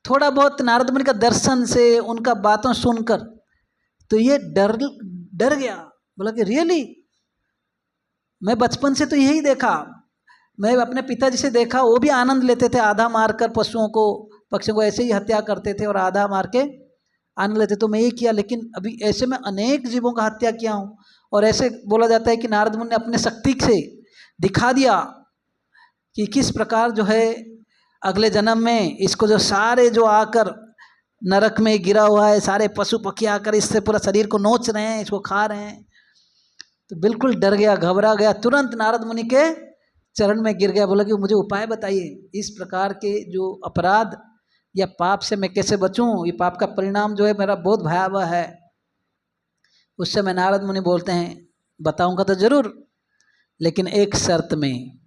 थोड़ा बहुत नारद मुनि का दर्शन से, उनका बातों सुनकर तो ये डर गया। बोला कि रियली, मैं बचपन से तो यही देखा, मैं अपने पिताजी से देखा, वो भी आनंद लेते थे, आधा मारकर पशुओं को, पक्षियों को ऐसे ही हत्या करते थे और आधा मार के आनंद लेते। तो मैं ये किया, लेकिन अभी ऐसे में अनेक जीवों का हत्या किया हूँ। और ऐसे बोला जाता है कि नारद मुनि ने अपने शक्ति से दिखा दिया कि किस प्रकार जो है अगले जन्म में इसको जो सारे जो आकर नरक में गिरा हुआ है, सारे पशु पक्षी आकर इससे पूरा शरीर को नोच रहे हैं, इसको खा रहे हैं। तो बिल्कुल डर गया, घबरा गया, तुरंत नारद मुनि के चरण में गिर गया। बोला कि मुझे उपाय बताइए, इस प्रकार के जो अपराध या पाप से मैं कैसे बचूं, ये पाप का परिणाम जो है मेरा बहुत भयावह है। उस समय नारद मुनि बोलते हैं बताऊंगा तो जरूर, लेकिन एक शर्त में।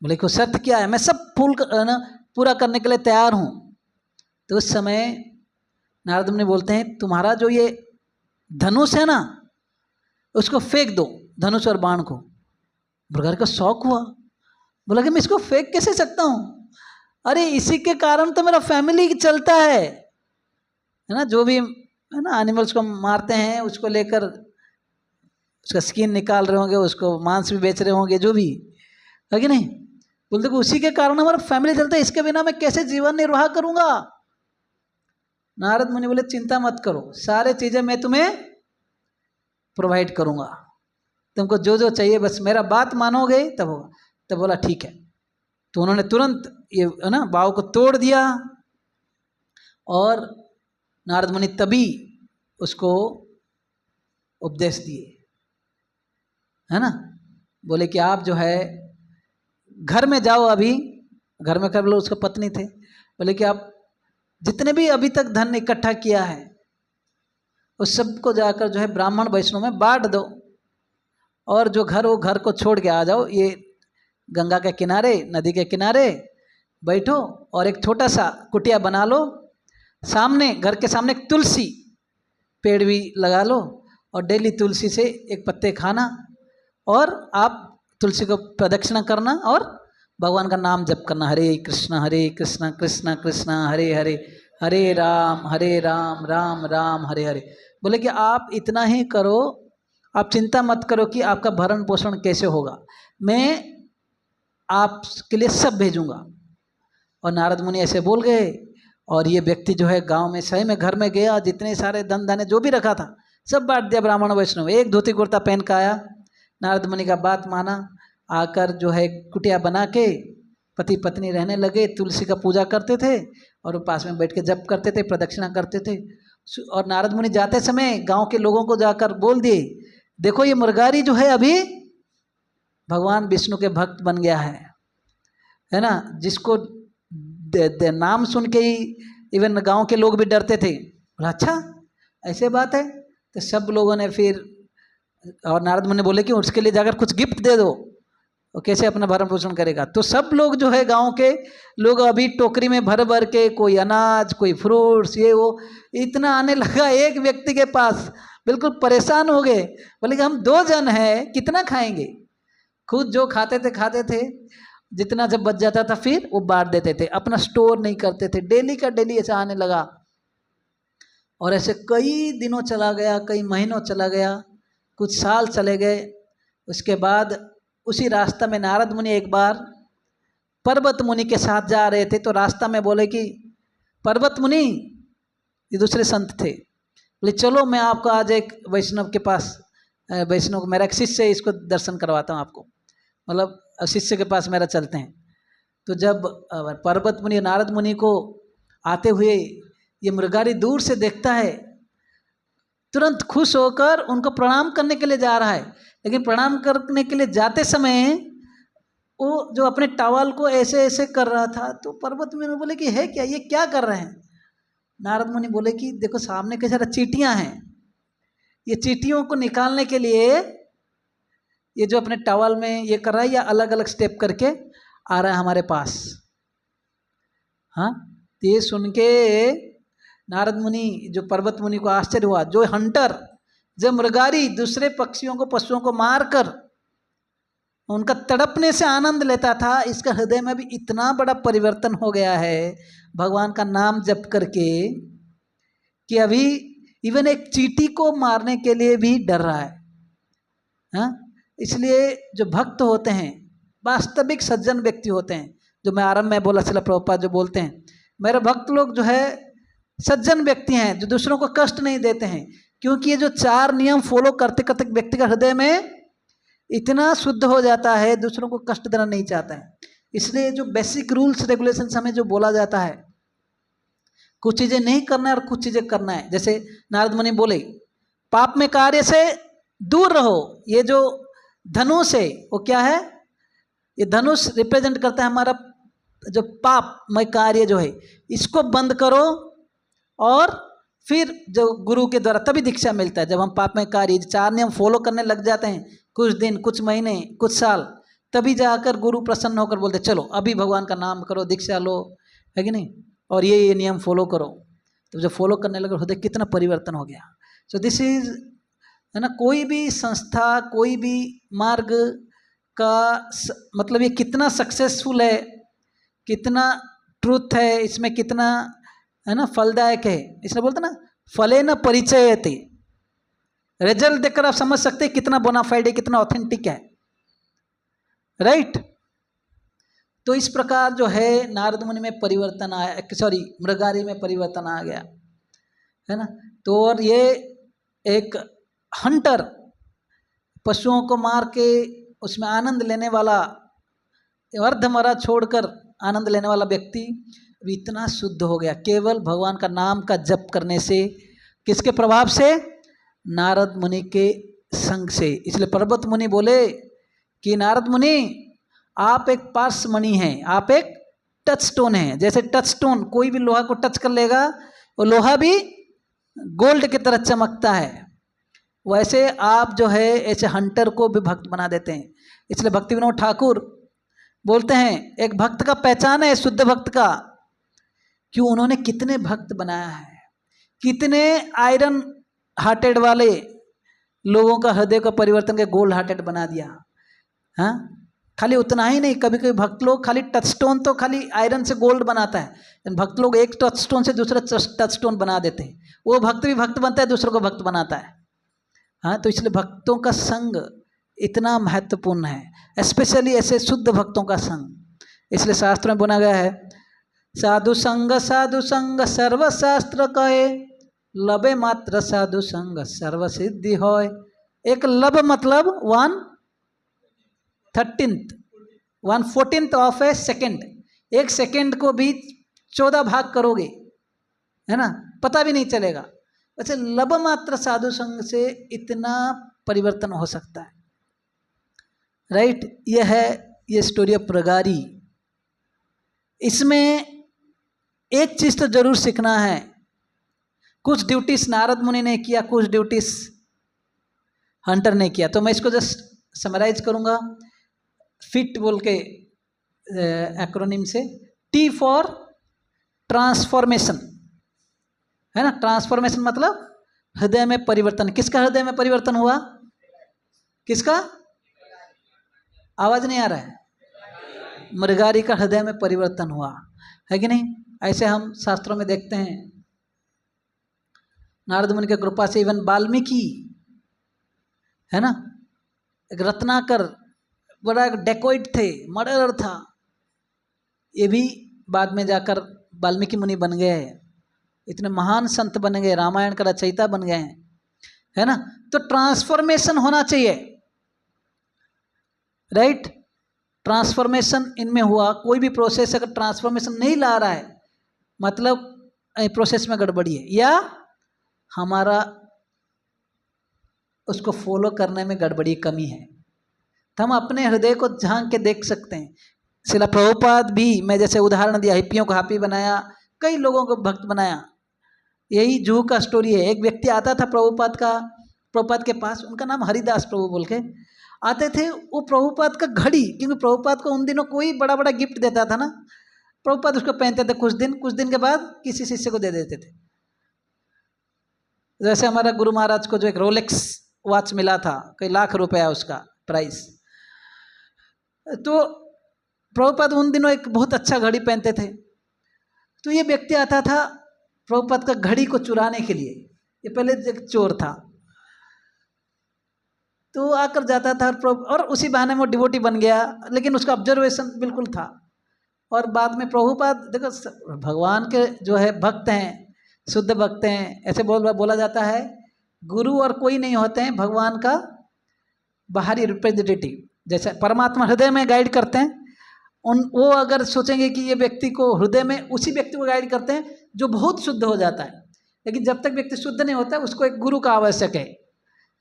बोले को शर्त क्या है, मैं सब पूरा करने के लिए तैयार हूँ। तो उस समय नारद मुनि बोलते हैं तुम्हारा जो ये धनुष है ना, उसको फेंक दो, धनुष और बाण को। मृगारी का शौक हुआ, बोला कि मैं इसको फेंक कैसे सकता हूँ, अरे इसी के कारण तो मेरा फैमिली चलता है ना। जो भी है ना एनिमल्स को मारते हैं, उसको लेकर उसका स्किन निकाल रहे होंगे, उसको मांस भी बेच रहे होंगे, जो भी है कि नहीं। बोलते कि उसी के कारण हमारा फैमिली चलता है, इसके बिना मैं कैसे जीवन निर्वाह करूंगा। नारद मुनि बोले चिंता मत करो, सारे चीजें मैं तुम्हें प्रोवाइड करूंगा, तुमको जो जो चाहिए बस मेरा बात मानोगे तब होगा। तब बोला ठीक है। तो उन्होंने तुरंत ये है ना बाव को तोड़ दिया और नारद मुनि तभी उसको उपदेश दिए, है ना। बोले कि आप जो है घर में जाओ, अभी घर में कर लो, उसका पत्नी थे। बोले कि आप जितने भी अभी तक धन इकट्ठा किया है उस सबको जाकर जो है ब्राह्मण वैष्णव में बांट दो, और जो घर वो घर को छोड़ के आ जाओ। ये गंगा के किनारे, नदी के किनारे बैठो और एक छोटा सा कुटिया बना लो, सामने घर के सामने एक तुलसी पेड़ भी लगा लो, और डेली तुलसी से एक पत्ते खाना, और आप तुलसी को प्रदक्षिणा करना और भगवान का नाम जप करना, हरे कृष्ण कृष्ण कृष्ण हरे हरे, हरे राम राम राम हरे हरे। बोले कि आप इतना ही करो, आप चिंता मत करो कि आपका भरण पोषण कैसे होगा, मैं आपके लिए सब भेजूंगा। और नारद मुनि ऐसे बोल गए, और ये व्यक्ति जो है गांव में सही में घर में गया, जितने सारे धन धान्य जो भी रखा था सब बांट दिया ब्राह्मण वैष्णव। एक धोती कुर्ता पहन का आया, नारद मुनि का बात माना, आकर जो है कुटिया बना के पति पत्नी रहने लगे, तुलसी का पूजा करते थे और पास में बैठ के जप करते थे, प्रदक्षिणा करते थे। और नारद मुनि जाते समय गांव के लोगों को जाकर बोल दिए, देखो ये मुर्गारी जो है अभी भगवान विष्णु के भक्त बन गया है ना, जिसको नाम सुन के ही इवन गांव के लोग भी डरते थे। बोला अच्छा ऐसे बात है, तो सब लोगों ने फिर, और नारद मुनि बोले कि उसके लिए जाकर कुछ गिफ्ट दे दो, वो कैसे अपना भरण पोषण करेगा। तो सब लोग जो है गांव के लोग अभी टोकरी में भर भर के, कोई अनाज कोई फ्रूट्स ये वो इतना आने लगा एक व्यक्ति के पास, बिल्कुल परेशान हो गए। बोले कि हम 2 जन हैं कितना खाएंगे, खुद जो खाते थे, जितना जब बच जाता था फिर वो बांट देते थे, अपना स्टोर नहीं करते थे। डेली का डेली ऐसा आने लगा, और ऐसे कई दिनों चला गया, कई महीनों चला गया, कुछ साल चले गए। उसके बाद उसी रास्ता में नारद मुनि एक बार पर्वत मुनि के साथ जा रहे थे, तो रास्ता में बोले कि पर्वत मुनि, ये दूसरे संत थे, बोले चलो मैं आपको आज एक वैष्णव के पास, वैष्णव को मेरा एक शिष्य है, इसको दर्शन करवाता हूँ आपको, मतलब शिष्य के पास मेरा चलते हैं। तो जब पर्वत मुनि नारद मुनि को आते हुए ये मृगारी दूर से देखता है, तुरंत खुश होकर उनको प्रणाम करने के लिए जा रहा है। लेकिन प्रणाम करने के लिए जाते समय वो जो अपने टॉवल को ऐसे ऐसे कर रहा था, तो पर्वत मुनि बोले कि है क्या, ये क्या कर रहे हैं। नारद मुनि बोले कि देखो सामने कई सारा चींटियां हैं, ये चींटियों को निकालने के लिए ये जो अपने टॉवल में ये कर रहा है, या अलग अलग स्टेप करके आ रहा है हमारे पास। हाँ, तो ये सुन के नारद मुनि, जो पर्वत मुनि को आश्चर्य हुआ, जो हंटर, जो मृगारी दूसरे पक्षियों को पशुओं को मारकर उनका तड़पने से आनंद लेता था, इसका हृदय में भी इतना बड़ा परिवर्तन हो गया है भगवान का नाम जप करके, कि अभी इवन एक चींटी को मारने के लिए भी डर रहा है। हाँ, इसलिए जो भक्त होते हैं, वास्तविक सज्जन व्यक्ति होते हैं, जो मैं आरंभ में बोला, श्रील प्रभुपाद जो बोलते हैं, मेरे भक्त लोग जो है सज्जन व्यक्ति हैं, जो दूसरों को कष्ट नहीं देते हैं। क्योंकि ये जो 4 नियम फॉलो करते करते व्यक्ति का हृदय में इतना शुद्ध हो जाता है, दूसरों को कष्ट देना नहीं चाहता है। इसलिए जो बेसिक रूल्स रेगुलेशंस हमें जो बोला जाता है, कुछ चीज़ें नहीं करना है और कुछ चीज़ें करना है। जैसे नारद मुनि बोले पाप में कार्य से दूर रहो। ये जो धनुष है वो क्या है, ये धनुष रिप्रेजेंट करता है हमारा जो पापमय कार्य जो है, इसको बंद करो, और फिर जो गुरु के द्वारा तभी दीक्षा मिलता है। जब हम पापमय कार्य 4 नियम फॉलो करने लग जाते हैं, कुछ दिन, कुछ महीने, कुछ साल, तभी जाकर गुरु प्रसन्न होकर बोलते चलो अभी भगवान का नाम करो, दीक्षा लो, है कि नहीं, और ये नियम फॉलो करो। तो जब फॉलो करने लगे हृदय कितना परिवर्तन हो गया। सो दिस इज, है ना, कोई भी संस्था, कोई भी मार्ग का मतलब ये कितना सक्सेसफुल है, कितना ट्रूथ है इसमें, कितना है ना फलदायक है। इसलिए बोलते ना फले न परिचयते, रिजल्ट देखकर आप समझ सकते हैं कितना बोनाफाइड है, कितना ऑथेंटिक है, राइट। तो इस प्रकार जो है नारद मुनि में परिवर्तन आया, सॉरी मृगारी में परिवर्तन आ गया, है ना। तो और ये एक हंटर, पशुओं को मार के उसमें आनंद लेने वाला, अर्धमरा छोड़कर आनंद लेने वाला व्यक्ति इतना शुद्ध हो गया केवल भगवान का नाम का जप करने से। किसके प्रभाव से? नारद मुनि के संग से। इसलिए पर्वत मुनि बोले कि नारद मुनि आप एक पार्श्वमणि हैं, आप एक टच स्टोन हैं। जैसे टच स्टोन कोई भी लोहा को टच कर लेगा, वो लोहा भी गोल्ड की तरह चमकता है, वैसे आप जो है ऐसे हंटर को भी भक्त बना देते हैं। इसलिए भक्ति विनोद ठाकुर बोलते हैं एक भक्त का पहचान है शुद्ध भक्त का, क्यों उन्होंने कितने भक्त बनाया है, कितने आयरन हार्टेड वाले लोगों का हृदय का परिवर्तन के गोल्ड हार्टेड बना दिया। हाँ, खाली उतना ही नहीं, कभी कभी भक्त लोग खाली टच स्टोन तो खाली आयरन से गोल्ड बनाता है, लेकिन भक्त लोग एक टच स्टोन से दूसरा टच स्टोन बना देते हैं। वो भक्त भी भक्त बनता है, दूसरों को भक्त बनाता है। हाँ, तो इसलिए भक्तों का संग इतना महत्वपूर्ण है, स्पेशली ऐसे शुद्ध भक्तों का संग। इसलिए शास्त्र में बोला गया है साधु संग सर्वशास्त्र कहे, लबे मात्र साधु संग सर्व सिद्धि होय। एक लब मतलब 1/14 ऑफ ए सेकेंड, एक सेकेंड को भी 14 भाग करोगे, है ना, पता भी नहीं चलेगा। वैसे लब मात्र साधु संग से इतना परिवर्तन हो सकता है, राइट। यह है ये स्टोरी ऑफ प्रगारी। इसमें एक चीज तो जरूर सीखना है, कुछ ड्यूटीज नारद मुनि ने किया, कुछ ड्यूटीज हंटर ने किया। तो मैं इसको जस्ट समराइज करूंगा फिट बोल के एक्रोनिम से। टी फॉर ट्रांसफॉर्मेशन, है ना। ट्रांसफॉर्मेशन मतलब हृदय में परिवर्तन। किसका हृदय में परिवर्तन हुआ? किसका? आवाज नहीं आ रहा है। मृगारी का हृदय में परिवर्तन हुआ है कि नहीं। ऐसे हम शास्त्रों में देखते हैं, नारद मुनि की कृपा से इवन वाल्मीकि, है ना, एक रत्नाकर बड़ा एक डेकोइट थे, मर्डरर था, ये भी बाद में जाकर वाल्मीकि मुनि बन गए, इतने महान संत बन गए, रामायण का रचयिता बन गए हैं, है ना। तो ट्रांसफॉर्मेशन होना चाहिए, राइट। ट्रांसफॉर्मेशन इनमें हुआ। कोई भी प्रोसेस अगर ट्रांसफॉर्मेशन नहीं ला रहा है मतलब प्रोसेस में गड़बड़ी है, या हमारा उसको फॉलो करने में गड़बड़ी कमी है। तो हम अपने हृदय को झांक के देख सकते हैं। शिला प्रभुपाद भी, मैं जैसे उदाहरण दिया, हिप्पियों को हापी बनाया, कई लोगों को भक्त बनाया। यही जूह का स्टोरी है। एक व्यक्ति आता था प्रभुपाद के पास, उनका नाम हरिदास प्रभु बोल के आते थे। वो प्रभुपाद का घड़ी, क्योंकि प्रभुपाद को उन दिनों कोई बड़ा बड़ा गिफ्ट देता था ना, प्रभुपाद उसको पहनते थे कुछ दिन के बाद किसी शिष्य को दे देते थे। जैसे हमारा गुरु महाराज को जो एक रोलेक्स वॉच मिला था, कई लाख रुपया उसका प्राइस। तो प्रभुपाद उन दिनों एक बहुत अच्छा घड़ी पहनते थे। तो ये व्यक्ति आता था प्रभुपाद का घड़ी को चुराने के लिए। ये पहले एक चोर था, तो आकर जाता था और उसी बहाने में वो डिवोटी बन गया, लेकिन उसका ऑब्जर्वेशन बिल्कुल था। और बाद में प्रभुपाद, देखो भगवान के जो है भक्त हैं, शुद्ध भक्त हैं, ऐसे बोला जाता है गुरु और कोई नहीं होते हैं, भगवान का बाहरी रिप्रेजेंटेटिव। जैसे परमात्मा हृदय में गाइड करते हैं, वो अगर सोचेंगे कि ये व्यक्ति को हृदय में, उसी व्यक्ति को गाइड करते हैं जो बहुत शुद्ध हो जाता है। लेकिन जब तक व्यक्ति शुद्ध नहीं होता है, उसको एक गुरु का आवश्यक है।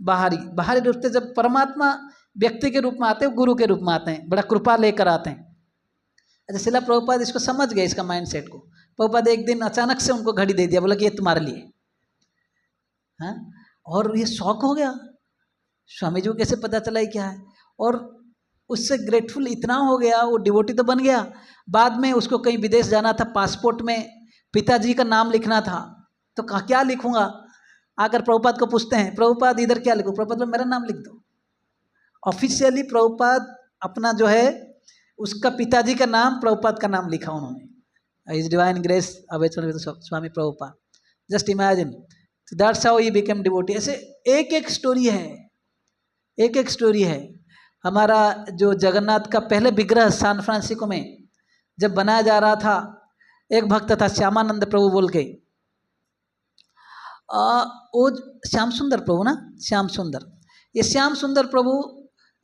बाहरी रूप से जब परमात्मा व्यक्ति के रूप में आते हैं, गुरु के रूप में आते हैं, बड़ा कृपा लेकर आते हैं। अच्छा, शिला प्रभुपाद इसको समझ गए, इसका माइंडसेट को। प्रभुपाद एक दिन अचानक से उनको घड़ी दे दिया, बोला कि ये तुम्हारे लिए। हाँ, और ये शौक हो गया, स्वामी जी को कैसे पता चला ही क्या है। और उससे ग्रेटफुल इतना हो गया, वो डिवोटी तो बन गया। बाद में उसको कहीं विदेश जाना था, पासपोर्ट में पिताजी का नाम लिखना था, तो क्या लिखूंगा। आकर प्रभुपाद को पूछते हैं, प्रभुपाद इधर क्या लिखूं? प्रभुपाद मेरा नाम लिख दो। ऑफिशियली प्रभुपाद अपना जो है उसका पिताजी का नाम, प्रभुपाद का नाम लिखा उन्होंने, हिज डिवाइन ग्रेस अवैचल Swami Prabhupada. Just imagine, that's how he became devotee. ऐसे एक एक स्टोरी है, एक एक स्टोरी है। हमारा जो जगन्नाथ का पहले विग्रह सैन फ्रांसिस्को में जब बनाया जा रहा था, एक भक्त था श्यामानंद प्रभु बोल के, वो श्याम सुंदर प्रभु ना, श्याम सुंदर, ये श्याम सुंदर प्रभु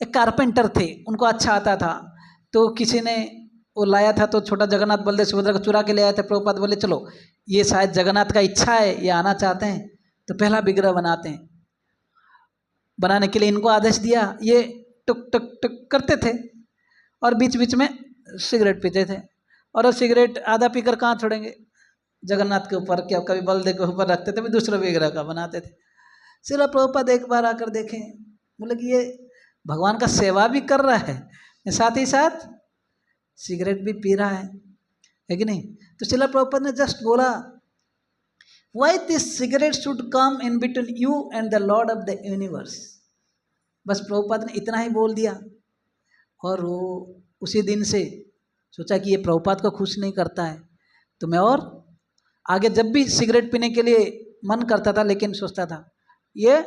एक कारपेंटर थे, उनको अच्छा आता था। तो किसी ने वो लाया था, तो छोटा जगन्नाथ बलदेव सुभद्रा को चुरा के ले आए थे। प्रभुपाद बोले चलो ये शायद जगन्नाथ का इच्छा है, ये आना चाहते हैं, तो पहला विग्रह बनाते हैं। बनाने के लिए इनको आदेश दिया, ये टुक टुक टुक करते थे और बीच बीच में सिगरेट पीते थे। और वो सिगरेट आधा पीकर कहाँ छोड़ेंगे, जगन्नाथ के ऊपर, क्या कभी बलदेव के ऊपर रखते थे, भी दूसरे विग्रह का बनाते थे। श्रील प्रभुपाद एक बार आकर देखें, बोले कि ये भगवान का सेवा भी कर रहा है, साथ ही साथ सिगरेट भी पी रहा है कि नहीं। तो श्रील प्रभुपाद ने जस्ट बोला, why this cigarette should come in between you and the Lord of the universe. बस प्रभुपाद ने इतना ही बोल दिया, और वो उसी दिन से सोचा कि ये प्रभुपाद को खुश नहीं करता है, तो मैं और आगे जब भी सिगरेट पीने के लिए मन करता था, लेकिन सोचता था ये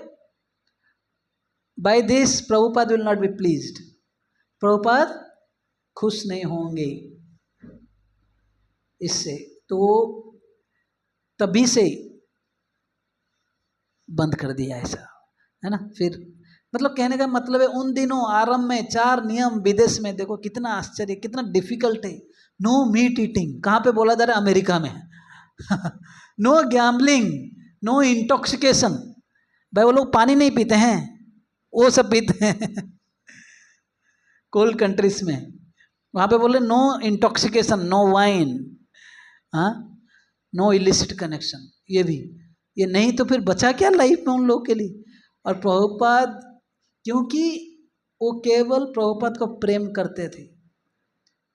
by this Prabhupada will not be pleased, Prabhupada खुश नहीं होंगे इससे। तो तभी से बंद कर दिया ऐसा, है ना। फिर मतलब कहने का मतलब है, उन दिनों आरंभ में 4 नियम विदेश में, देखो कितना आश्चर्य, कितना डिफिकल्ट है। नो मीट ईटिंग, कहाँ पे बोला जा रहा है? अमेरिका में। नो गैम्बलिंग, नो इंटॉक्सिकेशन, भाई वो लोग पानी नहीं पीते हैं, वो सब पीते हैं कोल्ड कंट्रीज में। वहाँ पे बोले नो इंटॉक्सिकेशन, नो वाइन, हाँ, नो इलिसिट कनेक्शन, ये भी ये नहीं तो फिर बचा क्या लाइफ में उन लोगों के लिए। और प्रभुपाद, क्योंकि वो केवल प्रभुपाद को प्रेम करते थे,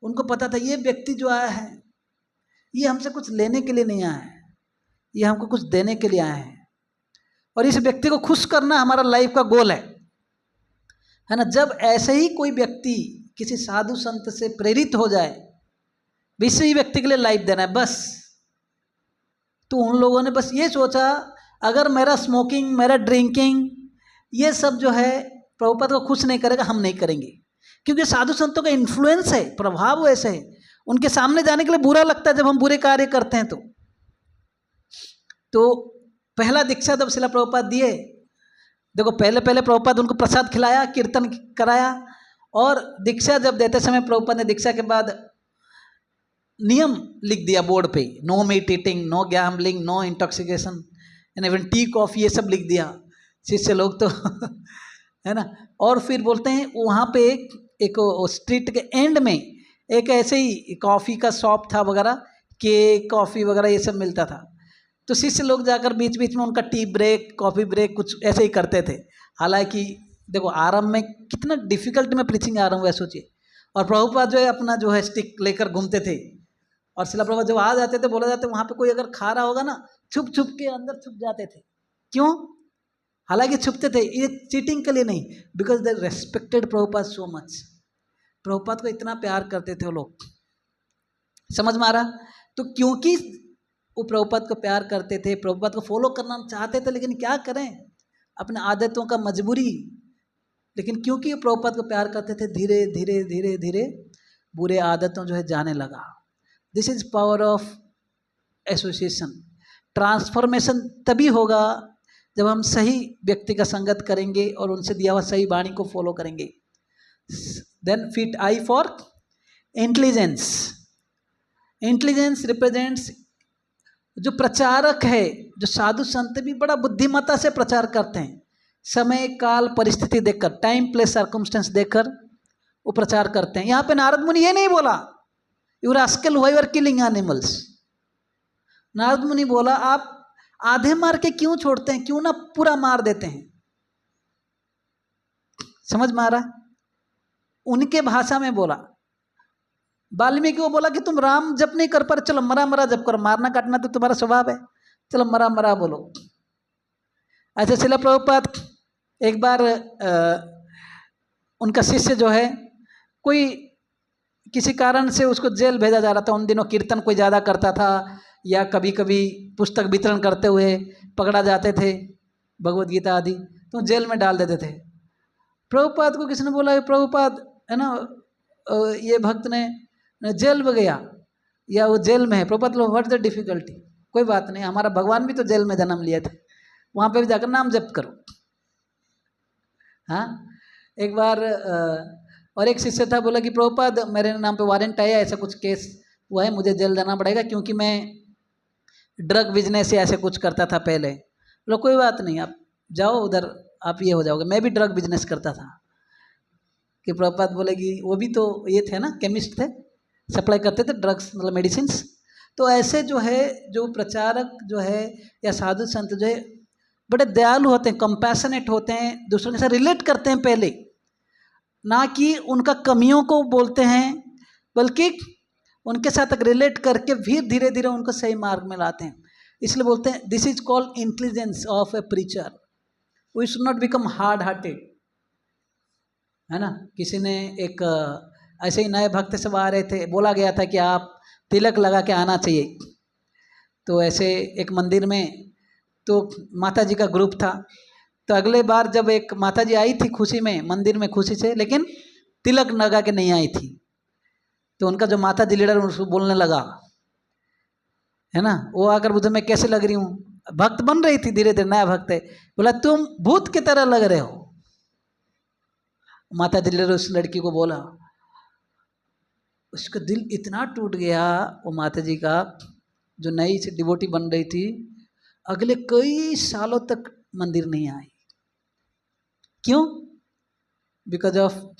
उनको पता था ये व्यक्ति जो आया है ये हमसे कुछ लेने के लिए नहीं आया है, ये हमको कुछ देने के लिए आया है, और इस व्यक्ति को खुश करना हमारा लाइफ का गोल है ना। जब ऐसे ही कोई व्यक्ति किसी साधु संत से प्रेरित हो जाए, इसी ही व्यक्ति के लिए लाइफ देना है बस, तो उन लोगों ने बस ये सोचा, अगर मेरा स्मोकिंग, मेरा ड्रिंकिंग, ये सब जो है प्रभुपाद को खुश नहीं करेगा, हम नहीं करेंगे। क्योंकि साधु संतों का इन्फ्लुएंस है, प्रभाव ऐसे है, उनके सामने जाने के लिए बुरा लगता है जब हम बुरे कार्य करते हैं। तो पहला दीक्षा जब श्रील प्रभुपाद दिए, देखो पहले प्रभुपाद उनको प्रसाद खिलाया, कीर्तन कराया, और दीक्षा जब देते समय प्रभुपाद ने दीक्षा के बाद नियम लिख दिया बोर्ड पे, no meat eating, no gambling, no intoxication, and even tea coffee, ये सब लिख दिया। शिष्य लोग तो है ना। और फिर बोलते हैं वहाँ पे एक स्ट्रीट के एंड में एक ऐसे ही कॉफ़ी का शॉप था वगैरह, केक, कॉफ़ी वगैरह ये सब मिलता था। तो शिष्य लोग जाकर बीच बीच में उनका टी ब्रेक, कॉफ़ी ब्रेक, कुछ ऐसे ही करते थे। हालांकि देखो आरंभ में कितना डिफिकल्ट में प्रीचिंग आरंभ है, सोचिए। और प्रभुपाद जो है अपना जो है स्टिक लेकर घूमते थे, और श्रील प्रभुपाद जब आ जाते थे, बोला जाते वहाँ पे कोई अगर खा रहा होगा ना, छुप छुप के अंदर छुप जाते थे। क्यों? हालांकि छुपते थे, ये चीटिंग के लिए नहीं, because they respected Prabhupada so much. Prabhupada को इतना प्यार करते थे वो लोग, समझ में आ रहा। तो क्योंकि वो प्रभुपाद को प्यार करते थे, प्रभुपाद को फॉलो करना चाहते थे, लेकिन क्या करें, अपने आदतों का मजबूरी। लेकिन क्योंकि वो प्रभुपाद को प्यार करते थे, धीरे धीरे धीरे धीरे बुरे आदतों जो है जाने लगा। This is power of association. Transformation तभी होगा जब हम सही व्यक्ति का संगत करेंगे और उनसे दिया हुआ सही वाणी को फॉलो करेंगे। Then fit I for intelligence. Intelligence represents, जो प्रचारक है, जो साधु संत भी बड़ा बुद्धिमत्ता से प्रचार करते हैं, समय काल परिस्थिति देखकर, टाइम प्लेस सर्कमस्टेंस देखकर वो प्रचार करते हैं। यहाँ पे नारद मुनि ये नहीं बोला you rascal why you are killing animals. Narada Muni बोला आप आधे मार के क्यों छोड़ते हैं, क्यों ना पूरा मार देते हैं। समझ में आ रहा? उनके भाषा में बोला। वाल्मीकि को बोला कि तुम राम जप नहीं कर पा रहे, चलो मरा मरा जप करो, मारना काटना तो तुम्हारा स्वभाव है, चलो मरा मरा बोलो। ऐसे श्रील प्रभुपाद एक बार उनका शिष्य जो है, कोई किसी कारण से उसको जेल भेजा जा रहा था। उन दिनों कीर्तन कोई ज़्यादा करता था, या कभी कभी पुस्तक वितरण करते हुए पकड़ा जाते थे, भगवद गीता आदि, तो जेल में डाल देते थे। प्रभुपाद को किसी ने बोला, प्रभुपाद है ना, ये भक्त ने जेल में गया, या वो जेल में है। प्रभुपाद लोग, व्हाट द डिफिकल्टी, कोई बात नहीं, हमारा भगवान भी तो जेल में जन्म लिए थे, वहाँ पे भी जाकर नाम जप करो। हाँ, एक बार और एक शिष्य था, बोला कि प्रभुपाद मेरे नाम पे वारंट आया, ऐसा कुछ केस हुआ है, मुझे जेल जाना पड़ेगा क्योंकि मैं ड्रग बिजनेस या ऐसे कुछ करता था पहले। बोला कोई बात नहीं, आप जाओ उधर, आप ये हो जाओगे। मैं भी ड्रग बिजनेस करता था। कि प्रभुपाद बोले कि वो भी तो ये थे ना, केमिस्ट थे, सप्लाई करते थे ड्रग्स, मतलब मेडिसिन। तो ऐसे जो है, जो प्रचारक जो है या साधु संत जो है बड़े दयालु होते हैं, कंपैशनेट होते हैं, दूसरों के साथ रिलेट करते हैं पहले, ना कि उनका कमियों को बोलते हैं, बल्कि उनके साथ रिलेट करके फिर धीरे धीरे उनको सही मार्ग में लाते हैं। इसलिए बोलते हैं this is called intelligence of a preacher. We should not become hard hearted, है ना। किसी ने एक ऐसे ही नए भक्त सब आ रहे थे, बोला गया था कि आप तिलक लगा के आना चाहिए। तो ऐसे एक मंदिर में तो माता जी का ग्रुप था, तो अगले बार जब एक माता जी आई थी खुशी में, मंदिर में खुशी से, लेकिन तिलक लगा के नहीं आई थी। तो उनका जो माता जी लीडर उसको बोलने लगा, है ना, वो आकर मुझे मैं कैसे लग रही हूँ, भक्त बन रही थी धीरे धीरे, नया भक्त है, बोला तुम भूत की तरह लग रहे हो। माता जी लीडर उस लड़की को बोला, उसका दिल इतना टूट गया, वो माता जी का जो नई से डिवोटी बन रही थी, अगले कई सालों तक मंदिर नहीं आई। क्यों? Because of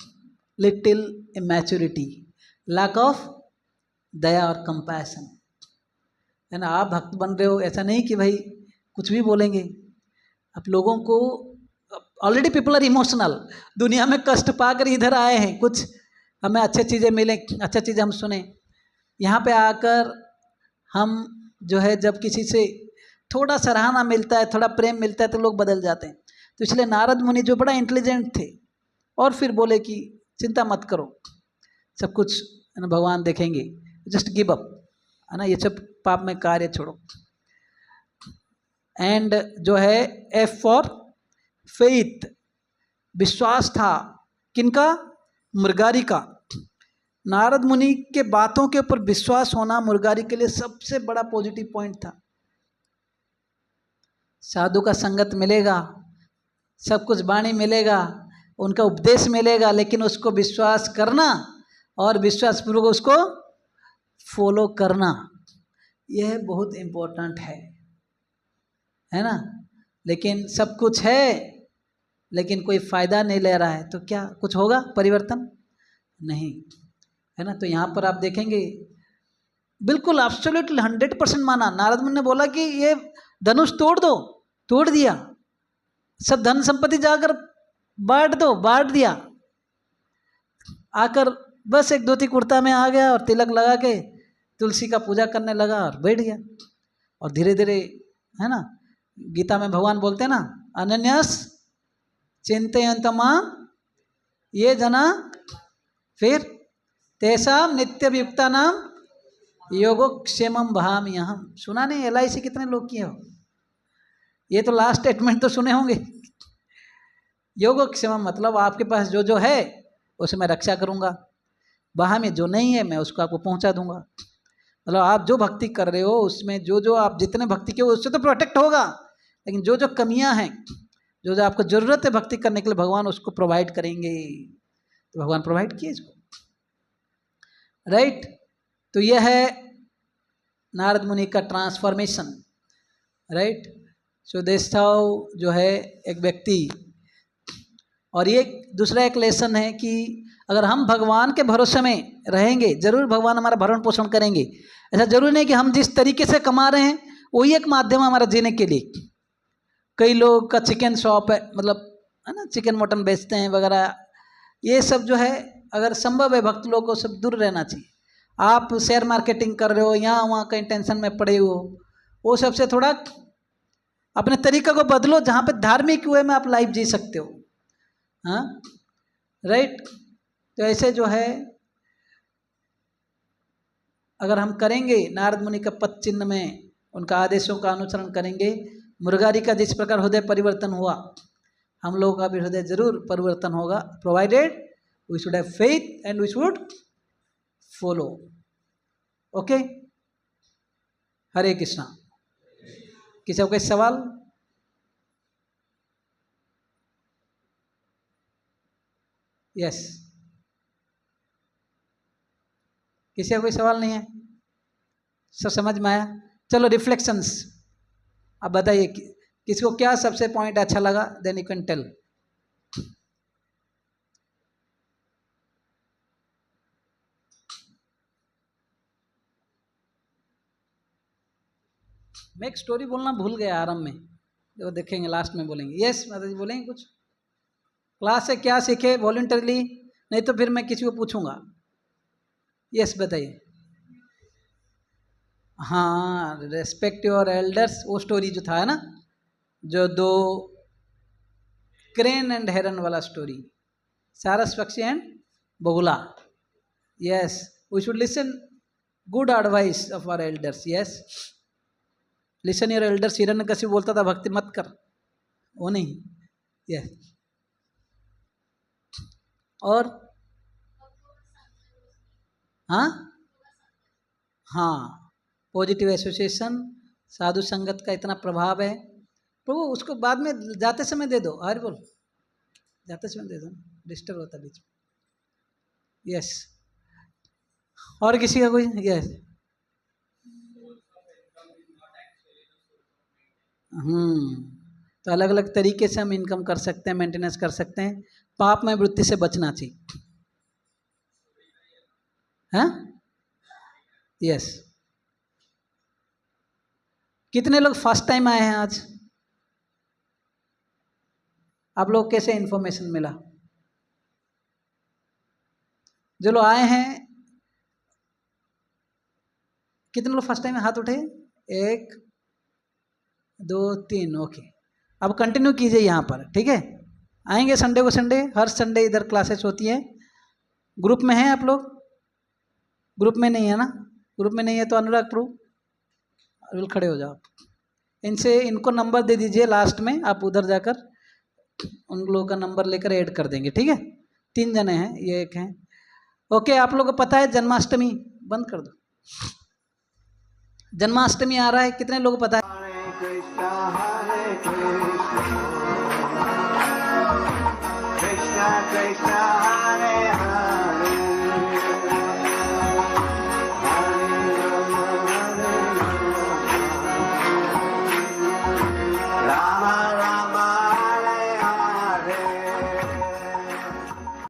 little immaturity, lack of दया और कंपैशन, है ना। आप भक्त बन रहे हो, ऐसा नहीं कि भाई कुछ भी बोलेंगे। आप लोगों को, ऑलरेडी पीपल आर इमोशनल, दुनिया में कष्ट पाकर इधर आए हैं, कुछ हमें अच्छी चीज़ें मिले, अच्छा चीज़ें हम सुने। यहाँ पे आकर हम जो है जब किसी से थोड़ा सराहना मिलता है, थोड़ा प्रेम मिलता है, तो लोग बदल जाते हैं। तो इसलिए नारद मुनि जो बड़ा इंटेलिजेंट थे, और फिर बोले कि चिंता मत करो, सब कुछ है ना भगवान देखेंगे, जस्ट गिव अप, है ना, ये सब पाप में कार्य छोड़ो। एंड जो है एफ फॉर फेथ, विश्वास था किनका? मुरारी का। नारद मुनि के बातों के ऊपर विश्वास होना मुरारी के लिए सबसे बड़ा पॉजिटिव पॉइंट था। साधु का संगत मिलेगा, सब कुछ वाणी मिलेगा, उनका उपदेश मिलेगा, लेकिन उसको विश्वास करना और विश्वासपूर्वक उसको फॉलो करना, यह बहुत इम्पोर्टेंट है ना। लेकिन सब कुछ है, लेकिन कोई फायदा नहीं ले रहा है, तो क्या कुछ होगा परिवर्तन? नहीं, है ना। तो यहाँ पर आप देखेंगे बिल्कुल एब्सोल्युटली 100% माना। नारद मुनि ने बोला कि ये धनुष तोड़ दो, तोड़ दिया, सब धन संपत्ति जाकर बांट दो, बांट दिया। आकर बस एक धोती कुर्ता में आ गया और तिलक लगा के तुलसी का पूजा करने लगा और बैठ गया। और धीरे धीरे, है ना, गीता में भगवान बोलते हैं ना, अनन्यस चिंतयन्तं मां ये जना, फिर तेषां नित्ययुक्तानां योगक्षेमं वहाम्यहम्। सुना नहीं? LIC कितने लोग किए हो? ये तो लास्ट स्टेटमेंट तो सुने होंगे। योगक्षेमम मतलब आपके पास जो जो है उसे मैं रक्षा करूंगा, वहाँ में जो नहीं है मैं उसको आपको पहुंचा दूंगा। मतलब आप जो भक्ति कर रहे हो उसमें जो जो आप जितने भक्ति के हो उससे तो प्रोटेक्ट होगा, लेकिन जो जो कमियां हैं, जो जो आपको जरूरत है भक्ति करने के लिए, भगवान उसको प्रोवाइड करेंगे। तो भगवान प्रोवाइड किए इसको, राइट। तो यह है नारद मुनि का transformation, right. So this how जो है एक व्यक्ति। और ये दूसरा एक लेसन है कि अगर हम भगवान के भरोसे में रहेंगे, जरूर भगवान हमारा भरण पोषण करेंगे। ऐसा जरूरी नहीं कि हम जिस तरीके से कमा रहे हैं वही एक माध्यम है हमारा जीने के लिए। कई लोग का चिकन शॉप है, मतलब है ना, चिकन मटन बेचते हैं वगैरह, ये सब जो है अगर संभव है भक्त लोगों को सब दूर रहना चाहिए। आप शेयर मार्केटिंग कर रहे हो, यहाँ वहाँ कहीं टेंशन में पड़े हो, वो सबसे थोड़ा अपने तरीका को बदलो, जहाँ पे धार्मिक वे में आप लाइफ जी सकते हो। हाँ, राइट। तो ऐसे जो है अगर हम करेंगे नारद मुनि का पद चिन्ह में उनका आदेशों का अनुसरण करेंगे, मुरारी का जिस प्रकार हृदय परिवर्तन हुआ, हम लोगों का भी हृदय जरूर परिवर्तन होगा, provided we should have faith and we should follow. Okay, Hare Krishna. किसी को कोई सवाल? यस, किसी का कोई सवाल नहीं है? सब समझ में आया? चलो रिफ्लेक्शंस, अब बताइए किसी को क्या सबसे पॉइंट अच्छा लगा, देन यू कैन टेल। मैं एक स्टोरी बोलना भूल गया आरंभ में, जो देखेंगे लास्ट में बोलेंगे। यस माता जी बोलेंगे कुछ? क्लास से क्या सीखे वॉलंटरली, नहीं तो फिर मैं किसी को पूछूंगा। यस बताइए। हाँ, रेस्पेक्ट योर एल्डर्स, वो स्टोरी जो था है ना, जो 2 क्रेन एंड हेरन वाला स्टोरी, सारस पक्षी एंड बगुला। Yes, we should listen good advice of our elders. Yes, listen your elders. Hiranyakashipu बोलता था भक्ति मत कर, वो नहीं। यस, और हाँ हाँ, पॉजिटिव एसोसिएशन, साधु संगत का इतना प्रभाव है। प्रभु उसको बाद में जाते समय दे दो, हर बोल जाते समय दे दो, डिस्टर्ब होता बीच में। यस, और किसी का कोई? यस, तो अलग अलग तरीके से हम इनकम कर सकते हैं, मेंटेनेंस कर सकते हैं। पाप में वृत्ति से बचना चाहिए। हाँ, यस। कितने लोग फर्स्ट टाइम आए हैं आज? आप लोग कैसे इन्फॉर्मेशन मिला? जो लोग आए हैं, कितने लोग फर्स्ट टाइम हाथ उठे? 1 2 3, ओके। अब कंटिन्यू कीजिए यहाँ पर, ठीक है? आएंगे संडे को, संडे हर संडे इधर क्लासेस होती है। ग्रुप में हैं आप लोग? ग्रुप में नहीं है ना? ग्रुप में नहीं है तो अनुराग प्रभु खड़े हो जाओ। इनसे इनको नंबर दे दीजिए, लास्ट में आप उधर जाकर उन लोगों का नंबर लेकर ऐड कर देंगे, ठीक है? 3 जने हैं, ये 1 हैं। ओके, आप लोगों को पता है जन्माष्टमी, बंद कर दो। जन्माष्टमी आ रहा है, कितने लोगों को पता है? कृष्णा कृष्णा हरे